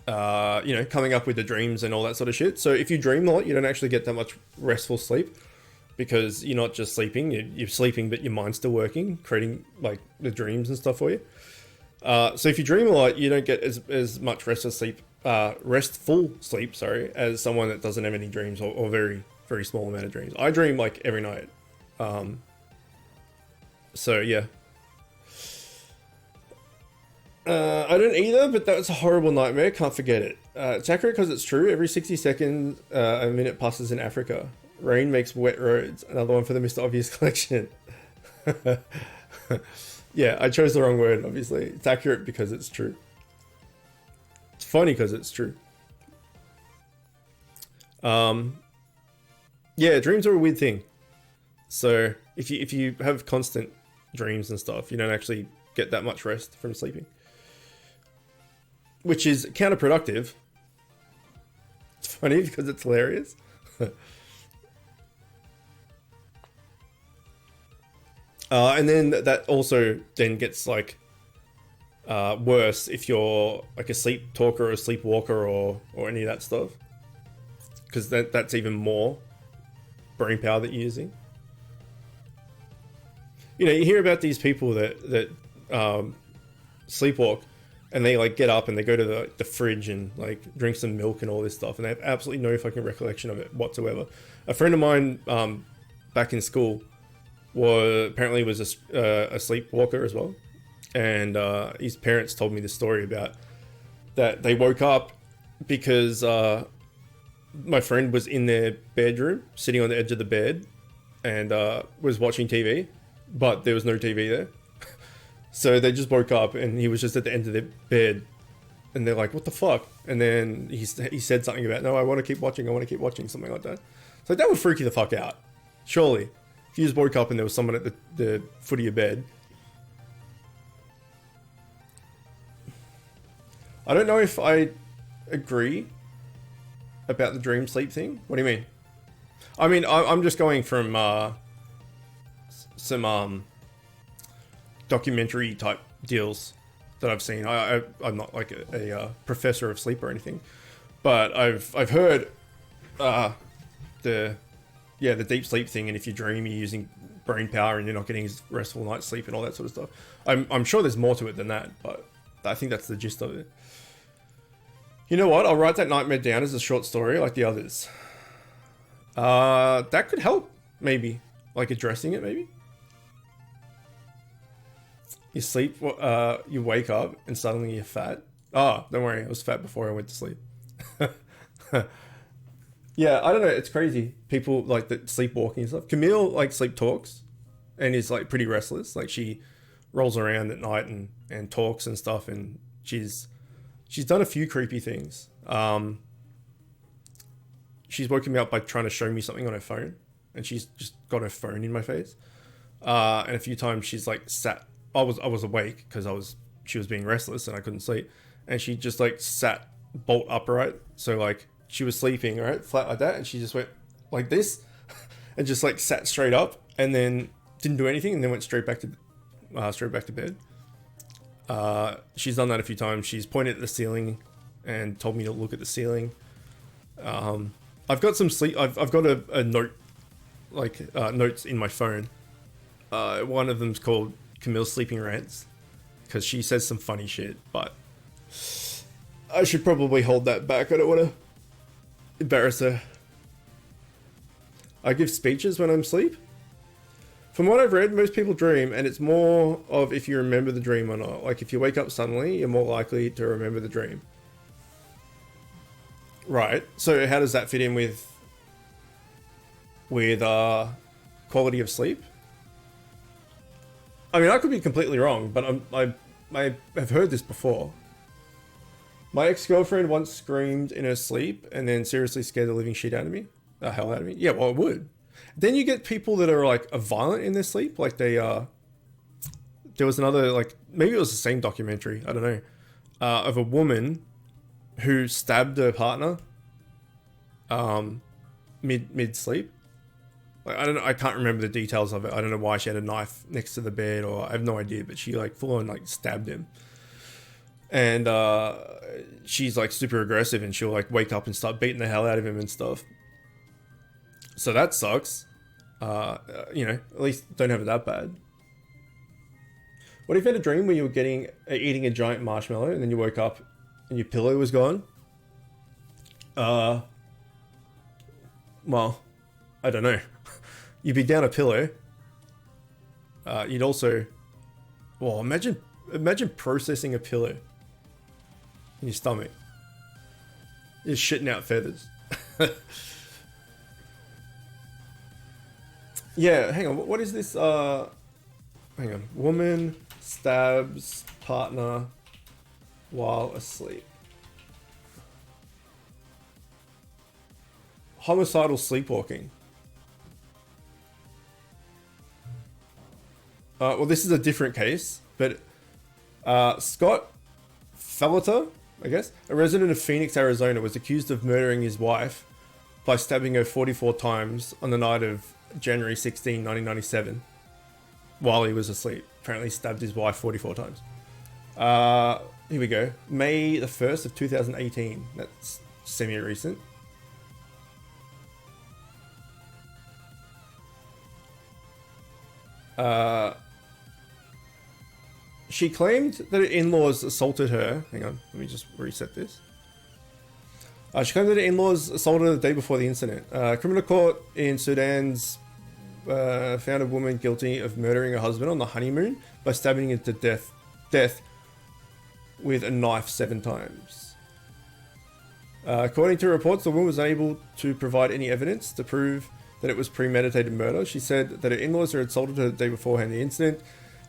You know, coming up with the dreams and all that sort of shit. So if you dream a lot, you don't actually get that much restful sleep because you're not just sleeping, you're sleeping, but your mind's still working, creating like the dreams and stuff for you. So if you dream a lot, you don't get as much restful sleep, sorry, as someone that doesn't have any dreams or very, very small amount of dreams. I dream like every night. So yeah. I don't either, but that was a horrible nightmare. Can't forget it. It's accurate because it's true. Every 60 seconds, a minute passes in Africa. Rain makes wet roads. Another one for the Mr. Obvious collection. Yeah, I chose the wrong word, obviously. It's accurate because it's true. It's funny because it's true. Yeah, dreams are a weird thing. So if you have constant dreams and stuff, you don't actually get that much rest from sleeping. Which is counterproductive. It's funny because it's hilarious. And then that also then gets like worse if you're like a sleep talker or a sleepwalker or any of that stuff. Because that's even more brain power that you're using. You know, you hear about these people that sleepwalk and they like get up and they go to the fridge and like drink some milk and all this stuff and they have absolutely no fucking recollection of it whatsoever. A friend of mine back in school apparently was a sleepwalker as well, and his parents told me the story about that they woke up because my friend was in their bedroom sitting on the edge of the bed and was watching TV, but there was no TV there. So they just woke up and he was just at the end of their bed and they're like, what the fuck? And then he said something about, no, I want to keep watching, something like that. So that would freak you the fuck out. Surely. If you just woke up and there was someone at the foot of your bed. I don't know if I agree about the dream sleep thing. What do you mean? I mean, I'm just going from some documentary type deals that I've seen. I'm not like a professor of sleep or anything, but I've heard the deep sleep thing, and if you dream you're using brain power and you're not getting restful night's sleep and all that sort of stuff. I'm sure there's more to it than that, but I think that's the gist of it. You know what? I'll write that nightmare down as a short story like the others. That could help, maybe. Like addressing it, maybe. You sleep, you wake up and suddenly you're fat. Oh, don't worry, I was fat before I went to sleep. Yeah, I don't know, it's crazy. People like that sleepwalking and stuff. Camille like sleep talks and is like pretty restless. Like she rolls around at night and talks and stuff, and she's done a few creepy things. She's woken me up by trying to show me something on her phone, and she's just got her phone in my face. And a few times she's like sat. I was awake because she was being restless and I couldn't sleep, and she just like sat bolt upright. So like she was sleeping right flat like that, and she just went like this, and just like sat straight up, and then didn't do anything, and then went straight back to bed. She's done that a few times. She's pointed at the ceiling and told me to look at the ceiling. I've got some sleep. I've got a note, like notes in my phone. One of them's called Camille's Sleeping Rants, because she says some funny shit, but I should probably hold that back. I don't want to embarrass her. I give speeches when I'm asleep. From what I've read, most people dream, and it's more of if you remember the dream or not. Like if you wake up suddenly, you're more likely to remember the dream. Right. So how does that fit in with quality of sleep? I mean, I could be completely wrong, but I have heard this before. My ex-girlfriend once screamed in her sleep and then seriously scared the living shit out of me. The hell out of me. Yeah, well, it would. Then you get people that are like violent in their sleep. Like there was another, like, maybe it was the same documentary, I don't know, of a woman who stabbed her partner mid sleep. Like, I don't know, I can't remember the details of it. I don't know why she had a knife next to the bed, or I have no idea, but she like full on like stabbed him. And she's like super aggressive, and she'll like wake up and start beating the hell out of him and stuff. So that sucks. You know, at least don't have it that bad. What if you had a dream where you were eating a giant marshmallow, and then you woke up and your pillow was gone? Well, I don't know. You'd be down a pillow. You'd also, well, imagine processing a pillow in your stomach. You're shitting out feathers. Yeah, hang on. What is this? Hang on. Woman stabs partner while asleep. Homicidal sleepwalking. Well, this is a different case, but Scott Felliter, I guess, a resident of Phoenix, Arizona, was accused of murdering his wife by stabbing her 44 times on the night of January 16, 1997, while he was asleep. Apparently he stabbed his wife 44 times. Here we go. May the 1st of 2018. That's semi-recent. She claimed that her in-laws assaulted her. Hang on, let me just reset this. She claimed that her in-laws assaulted her the day before the incident. Criminal court in Sudan's found a woman guilty of murdering her husband on the honeymoon by stabbing him to death with a knife 7 times. According to reports, the woman was unable to provide any evidence to prove that it was premeditated murder. She said that her in-laws had assaulted her the day beforehand the incident,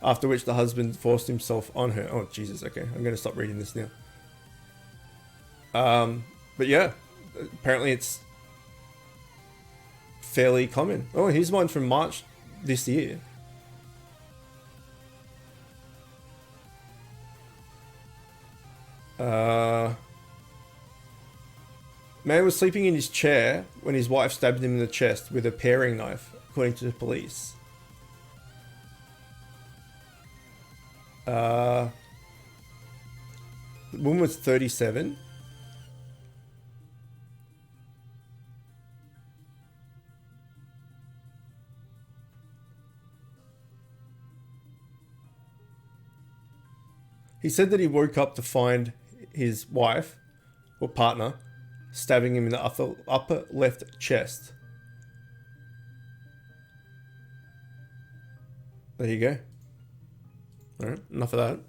after which the husband forced himself on her. Oh, Jesus, okay. I'm going to stop reading this now. But yeah, apparently it's fairly common. Oh, here's one from March this year. Man was sleeping in his chair when his wife stabbed him in the chest with a paring knife, according to the police. The woman was 37. He said that he woke up to find his wife, or partner, stabbing him in the upper left chest. There you go. Alright, enough of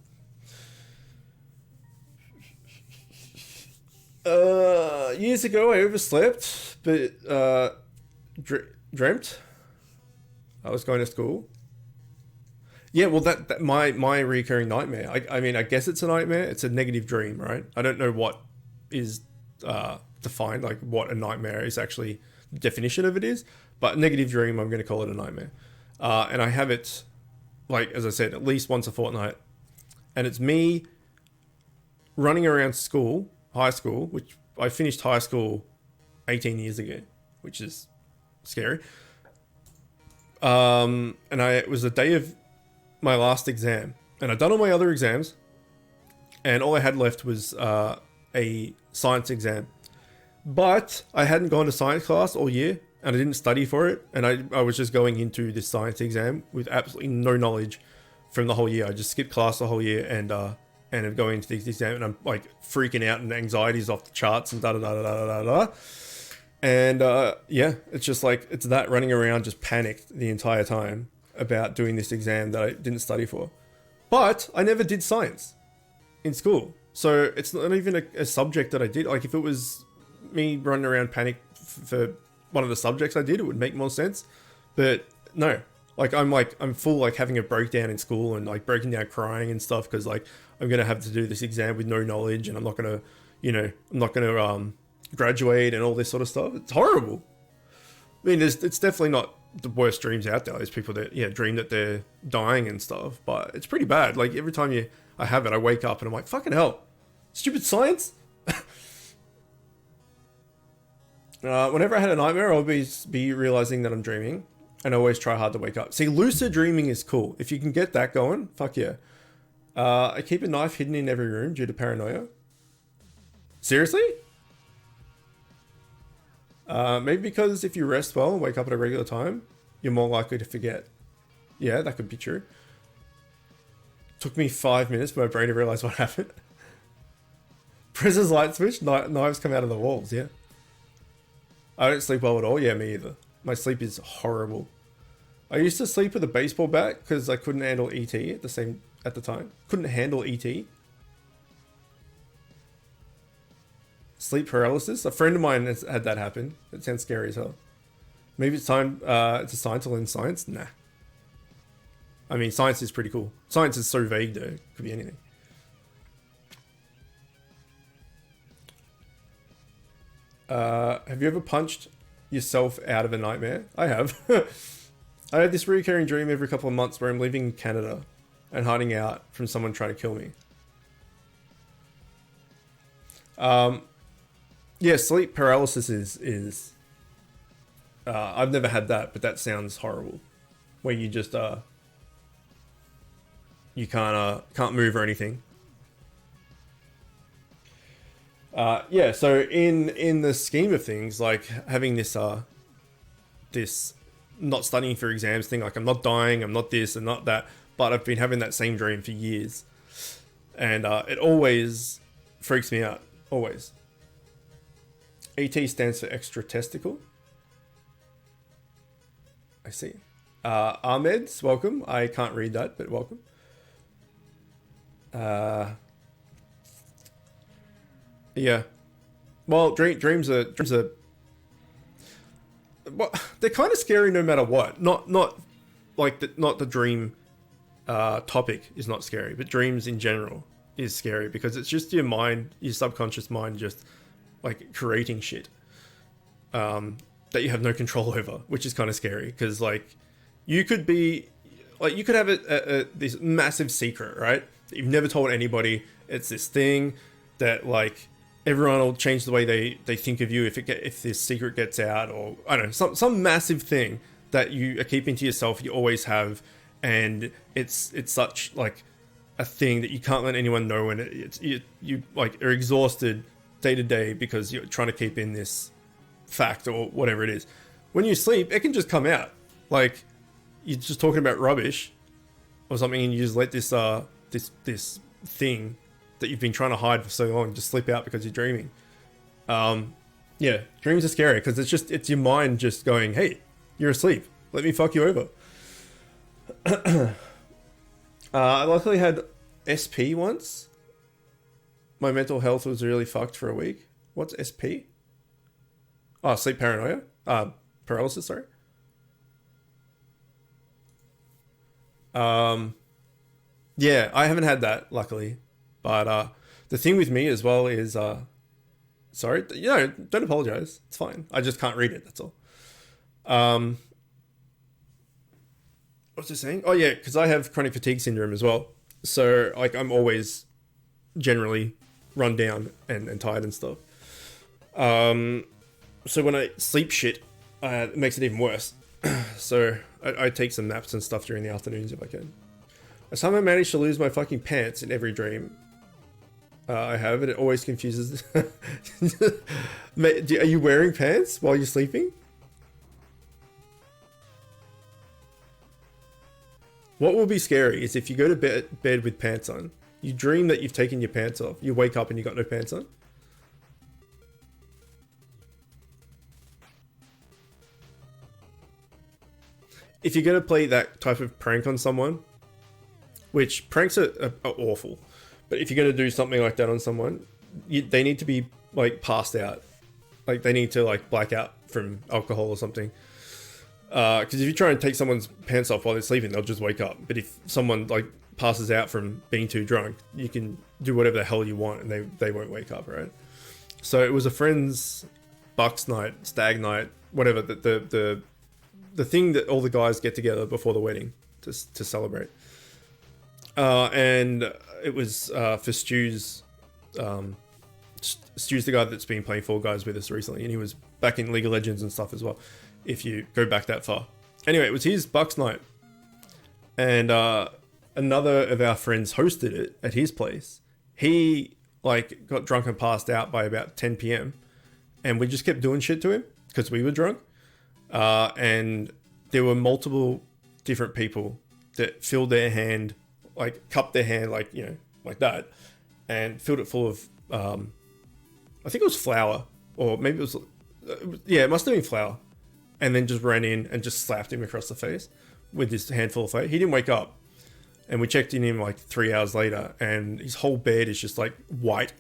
that. Years ago I overslept, but dreamt I was going to school. Yeah, well, that my recurring nightmare. I mean, I guess it's a nightmare. It's a negative dream, right? I don't know what is defined, like what a nightmare is actually, the definition of it is. But negative dream, I'm going to call it a nightmare. And I have it, like, as I said, at least once a fortnight. And it's me running around school, high school, which I finished high school 18 years ago, which is scary. And it was the day of my last exam, and I'd done all my other exams, and all I had left was a science exam. But I hadn't gone to science class all year, and I didn't study for it, and I was just going into this science exam with absolutely no knowledge from the whole year. I just skipped class the whole year and I'm going into this exam, and I'm like freaking out, and anxiety's off the charts and da da da da da da da. And yeah, it's just like, it's that running around just panicked the entire time about doing this exam that I didn't study for. But I never did science in school, so it's not even a subject that I did. Like, if it was me running around panic for one of the subjects I did, it would make more sense. But no, like I'm full like having a breakdown in school and like breaking down crying and stuff, because like I'm gonna have to do this exam with no knowledge, and I'm not gonna graduate and all this sort of stuff. It's horrible. I mean, it's definitely not the worst dreams out there. There's people that dream that they're dying and stuff, but it's pretty bad. Like every time I have it, I wake up and I'm like, fucking hell, stupid science. Whenever I had a nightmare, I'll be realizing that I'm dreaming, and I always try hard to wake up. See, lucid dreaming is cool. If you can get that going, fuck yeah. I keep a knife hidden in every room due to paranoia. Seriously? Maybe because if you rest well and wake up at a regular time, you're more likely to forget. Yeah, that could be true. Took me 5 minutes for my brain to realize what happened. Presses light switch, knives come out of the walls, yeah. I don't sleep well at all. Yeah, me either. My sleep is horrible. I used to sleep with a baseball bat because I couldn't handle ET at the time. Couldn't handle ET. Sleep paralysis. A friend of mine has had that happen. It sounds scary as hell. Maybe it's time. It's a sign to learn science. Nah. I mean, science is pretty cool. Science is so vague though. Could be anything. Have you ever punched yourself out of a nightmare? I have. I have this recurring dream every couple of months where I'm living in Canada and hiding out from someone trying to kill me. Yeah, sleep paralysis is I've never had that, but that sounds horrible. Where you just you can't move or anything. Yeah, so in the scheme of things, like having this this not studying for exams thing, like I'm not dying, I'm not this and not that, but I've been having that same dream for years, and it always freaks me out. Always. ET stands for extra testicle. I see. Ahmed's welcome. I can't read that, but welcome. Yeah. Well, dreams are well, they're kind of scary no matter what. Not like the dream topic is not scary, but dreams in general is scary because it's just your mind, your subconscious mind, just like creating shit that you have no control over, which is kind of scary because like you could have this massive secret, right? That you've never told anybody. It's this thing that like everyone will change the way they think of you if this secret gets out, or I don't know, some massive thing that you are keeping to yourself, you always have, and it's such like a thing that you can't let anyone know, and you like are exhausted day to day because you're trying to keep in this fact or whatever it is. When you sleep, it can just come out. Like you're just talking about rubbish or something, and you just let this this thing that you've been trying to hide for so long just slip out because you're dreaming. Yeah, dreams are scary because it's your mind just going, hey, you're asleep, let me fuck you over. I luckily had SP once. My mental health was really fucked for a week. What's SP? Oh, sleep paranoia. Paralysis, sorry. Yeah, I haven't had that, luckily. But the thing with me as well is, sorry, don't apologize. It's fine. I just can't read it. That's all. What's it saying? Oh yeah, because I have chronic fatigue syndrome as well. So like I'm always generally run down and tired and stuff. So when I sleep shit, it makes it even worse. So I take some naps and stuff during the afternoons if I can. I somehow managed to lose my fucking pants in every dream I have, and it always confuses. Are you wearing pants while you're sleeping? What will be scary is if you go to bed with pants on, you dream that you've taken your pants off, you wake up and you got no pants on. If you're going to play that type of prank on someone, which pranks are awful, but if you're going to do something like that on someone, they need to be like passed out. Like they need to like black out from alcohol or something. Because if you try and take someone's pants off while they're sleeping, they'll just wake up. But if someone like passes out from being too drunk, you can do whatever the hell you want and they won't wake up, right? So it was a friend's bucks night, stag night, whatever, the thing that all the guys get together before the wedding to celebrate. And it was for Stu's. Stu's the guy that's been playing Fall Guys with us recently, and he was back in League of Legends and stuff as well, if you go back that far. Anyway, it was his Bucks night, and another of our friends hosted it at his place. He like got drunk and passed out by about 10 p.m. and we just kept doing shit to him because we were drunk. And there were multiple different people that filled their hand, like cupped their hand, like, you know, like that, and filled it full of, I think it was flour, or maybe it was, yeah, it must have been flour, and then just ran in and just slapped him across the face with this handful of flour. He didn't wake up, and we checked in him like 3 hours later, and his whole bed is just like white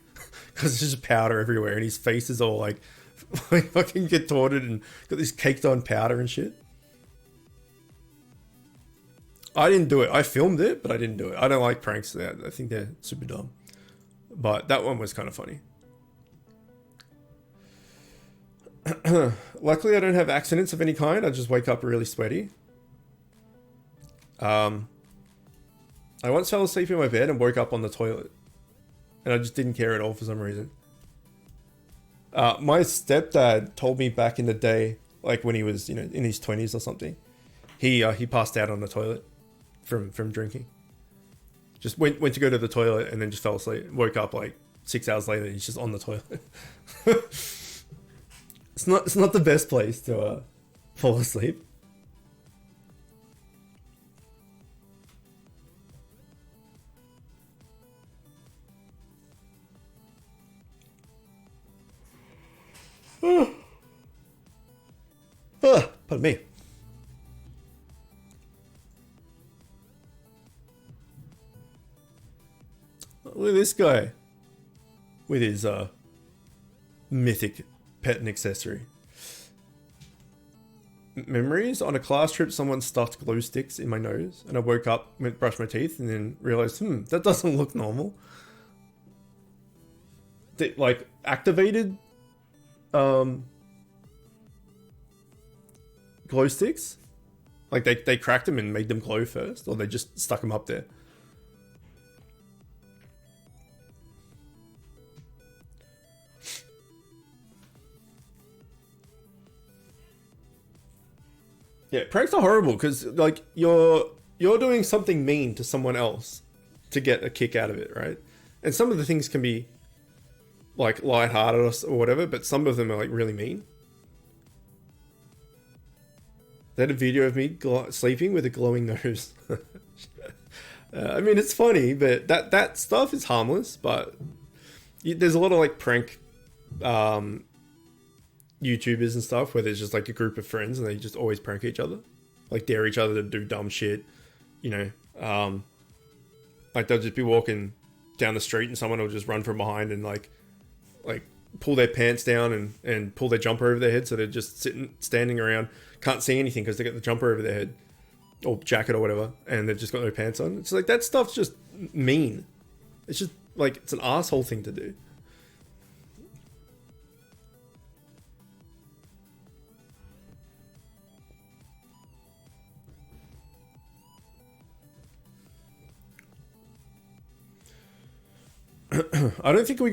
because there's just powder everywhere, and his face is all like fucking contorted and got this caked on powder and shit. I didn't do it. I filmed it, but I didn't do it. I don't like pranks. I think they're super dumb. But that one was kind of funny. Luckily, I don't have accidents of any kind. I just wake up really sweaty. I once fell asleep in my bed and woke up on the toilet. And I just didn't care at all for some reason. My stepdad told me back in the day, like when he was, you know, in his 20s or something, he passed out on the toilet from drinking. Just went to go to the toilet and then just fell asleep. Woke up like 6 hours later. He's just on the toilet. It's not the best place to fall asleep. Pardon me. Look at this guy with his mythic pet and accessory. Memories: on a class trip, someone stuffed glue sticks in my nose, and I woke up, went brushed my teeth, and then realized, that doesn't look normal. They like activated glow sticks, like they cracked them and made them glow first, or they just stuck them up there. Yeah, pranks are horrible because like you're doing something mean to someone else to get a kick out of it, right? And some of the things can be like lighthearted or whatever, but some of them are like really mean. They had a video of me sleeping with a glowing nose. I mean, it's funny, but that stuff is harmless. But there's a lot of like prank YouTubers and stuff where there's just like a group of friends and they just always prank each other, like dare each other to do dumb shit, you know. Like they'll just be walking down the street and someone will just run from behind and like pull their pants down and pull their jumper over their head, so they're just standing around, can't see anything because they got the jumper over their head or jacket or whatever, and they've just got no pants on. It's like that stuff's just mean. It's just like it's an asshole thing to do. I don't think we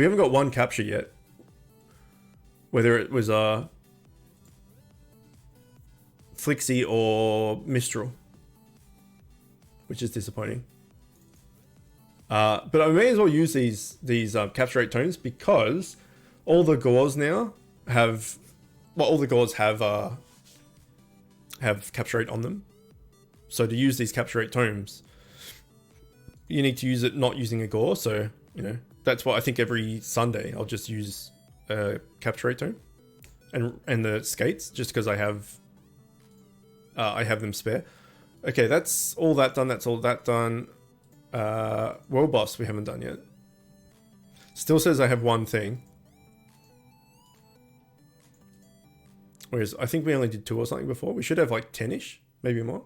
haven't got one capture yet. Whether it was Flixie or Mistral, which is disappointing. But I may as well use these capture rate tones because all the gauze now have, well, all the gauze have capture rate on them. So to use these capture rate tones, you need to use it not using a gore. So, you know, that's why I think every Sunday I'll just use a capture rate tone and the skates, just because I have them spare. Okay, that's all that done. That's all that done. World Boss we haven't done yet. Still says I have one thing. Whereas I think we only did 2 or something before. We should have like 10-ish, maybe more.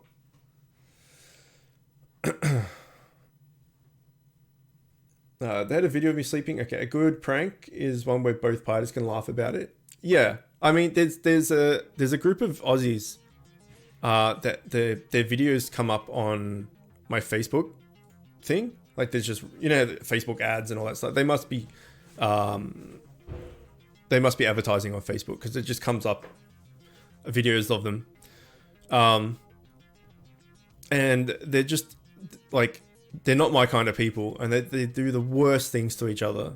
They had a video of me sleeping. Okay, a good prank is one where both parties can laugh about it. Yeah, I mean, there's a group of Aussies that their videos come up on my Facebook thing. Like there's just, you know, Facebook ads and all that stuff. They must be advertising on Facebook because it just comes up videos of them. And they're just like, they're not my kind of people, and they do the worst things to each other.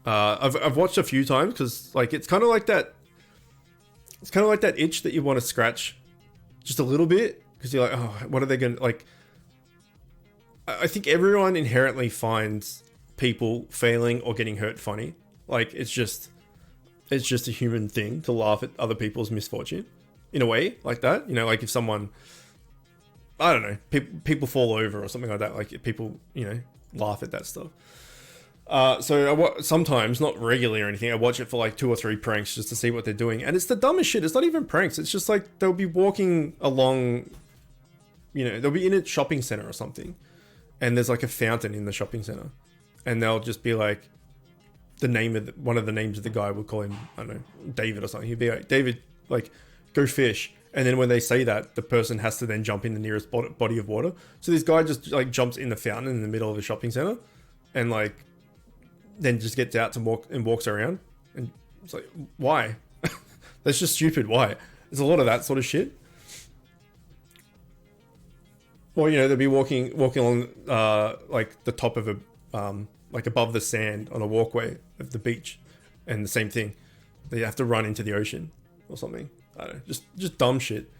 I've watched a few times because like it's kind of like that. It's kind of like that itch that you want to scratch just a little bit because you're like, oh, what are they going to like? I think everyone inherently finds people failing or getting hurt funny. Like it's just a human thing to laugh at other people's misfortune in a way like that. You know, like if someone, I don't know, people fall over or something like that. Like people, you know, laugh at that stuff. So sometimes, not regularly or anything, I watch it for like 2 or 3 pranks just to see what they're doing. And it's the dumbest shit. It's not even pranks. It's just like they'll be walking along, you know, they'll be in a shopping center or something. And there's like a fountain in the shopping center. And they'll just be like, one of the names of the guy, we'll call him, I don't know, David or something. He'd be like, David, like, go fish. And then when they say that, the person has to then jump in the nearest body of water. So this guy just like jumps in the fountain in the middle of a shopping center. And like, then just gets out to walks around, and it's like, why? That's just stupid. Why? There's a lot of that sort of shit. Or, you know, they'll be walking along like the top of a like above the sand on a walkway of the beach, and the same thing, they have to run into the ocean or something. I don't know, just dumb shit.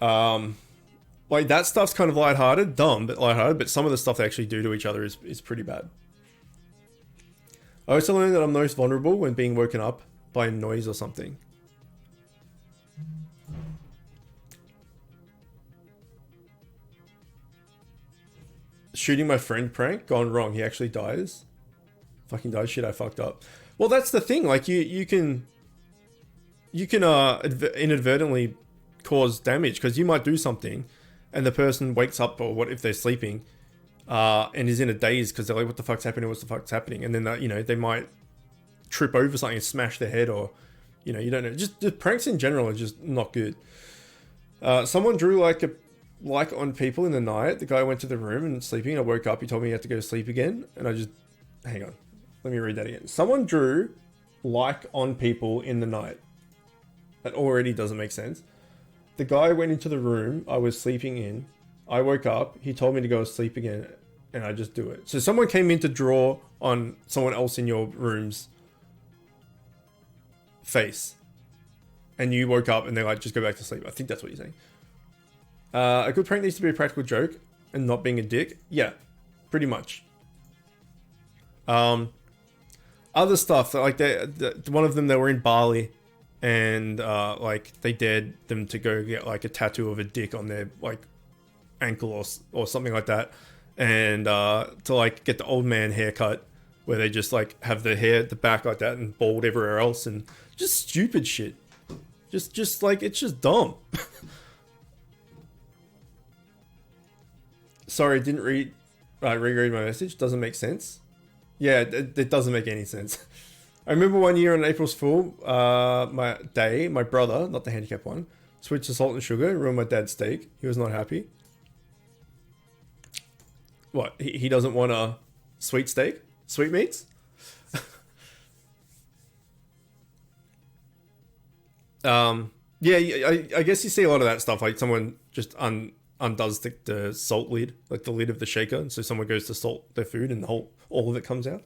Like that stuff's kind of lighthearted, dumb but lighthearted. But some of the stuff they actually do to each other is pretty bad. I also learned that I'm most vulnerable when being woken up by a noise or something. Shooting my friend prank, gone wrong. He actually dies. Fucking dies. Shit, I fucked up. Well, that's the thing. Like you can inadvertently cause damage because you might do something, and the person wakes up, or what if they're sleeping, and is in a daze because they're like, what the fuck's happening? What's the fuck's happening? And then, you know, they might trip over something and smash their head, or, you know, you don't know. Just the pranks in general are just not good. Someone drew like on people in the night. The guy went to the room and sleeping. I woke up. He told me he had to go to sleep again. And hang on. Let me read that again. Someone drew like on people in the night. That already doesn't make sense. The guy went into the room I was sleeping in. I woke up, he told me to go to sleep again, and I just do it. So someone came in to draw on someone else in your room's face, and you woke up and they're like, just go back to sleep. I think that's what you're saying. A good prank needs to be a practical joke and not being a dick. Yeah, pretty much. Other stuff, like one of them, they were in Bali, and like they dared them to go get like a tattoo of a dick on their like ankle or something like that, and to like get the old man haircut where they just like have the hair at the back like that and bald everywhere else, and just stupid shit. Just like, it's just dumb. Sorry, didn't reread my message. Doesn't make sense. Yeah, it doesn't make any sense. I remember one year on April's Fool, my brother, not the handicapped one, switched to salt and sugar, ruined my dad's steak. He was not happy. What? He doesn't want a sweet steak? Sweetmeats? Yeah, I guess you see a lot of that stuff. Like someone just undoes the salt lid, like the lid of the shaker, and so someone goes to salt their food, and all of it comes out.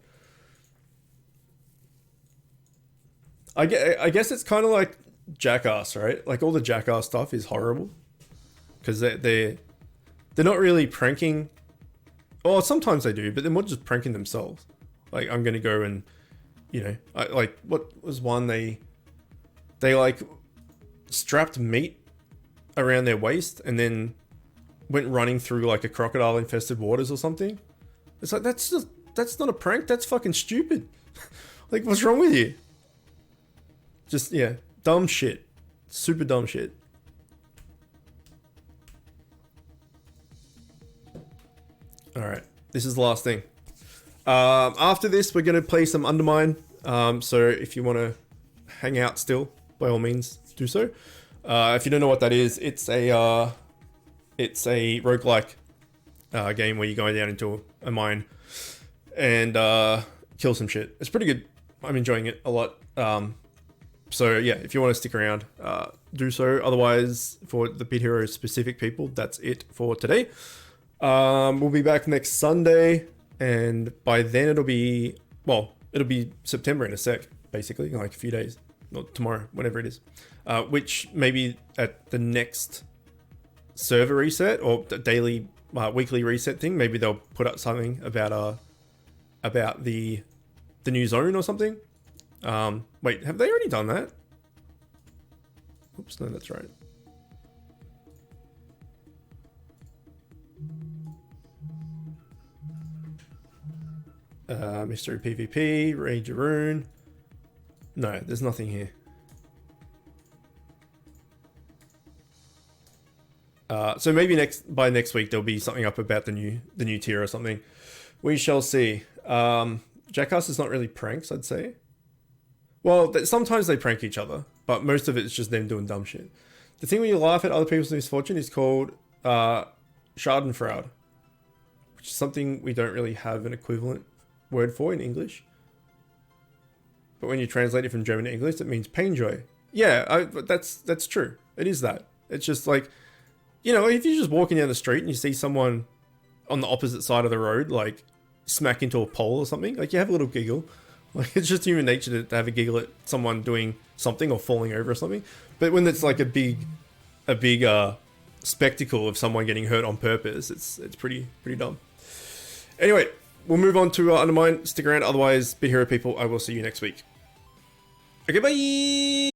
I guess it's kind of like Jackass, right? Like all the Jackass stuff is horrible because they're not really pranking. Or sometimes they do, but they're more just pranking themselves. Like, I'm gonna go and, you know, like what was one they like strapped meat around their waist and then went running through like a crocodile infested waters or something. It's like, that's not a prank. That's fucking stupid. Like, what's wrong with you? Just, yeah, dumb shit. Super dumb shit. All right, this is the last thing. After this, we're going to play some Undermine. So if you want to hang out still, by all means, do so. If you don't know what that is, it's a roguelike game where you go down into a mine and kill some shit. It's pretty good. I'm enjoying it a lot. So yeah, if you want to stick around, do so. Otherwise, for the Bit Hero specific people, that's it for today. We'll be back next Sunday, and by then it'll be September in a sec, basically, like a few days, not tomorrow, whenever it is. Which maybe at the next server reset or the daily, weekly reset thing, maybe they'll put up something about the new zone or something. Wait, have they already done that? Oops, no, that's right. Mystery PvP, Rage Rune. No, there's nothing here. So maybe by next week there'll be something up about the new tier or something. We shall see. Jackass is not really pranks, I'd say. Well, sometimes they prank each other, but most of it's just them doing dumb shit. The thing when you laugh at other people's misfortune is called Schadenfreude, which is something we don't really have an equivalent word for in English. But when you translate it from German to English, it means pain joy. Yeah, that's true. It is that. It's just like, you know, if you're just walking down the street and you see someone on the opposite side of the road, like smack into a pole or something, like you have a little giggle. Like it's just human nature to have a giggle at someone doing something or falling over or something. But when it's like a big spectacle of someone getting hurt on purpose, it's pretty dumb. Anyway, we'll move on to Undermine. Stick around. Otherwise, Bit Hero people, I will see you next week. Okay, bye!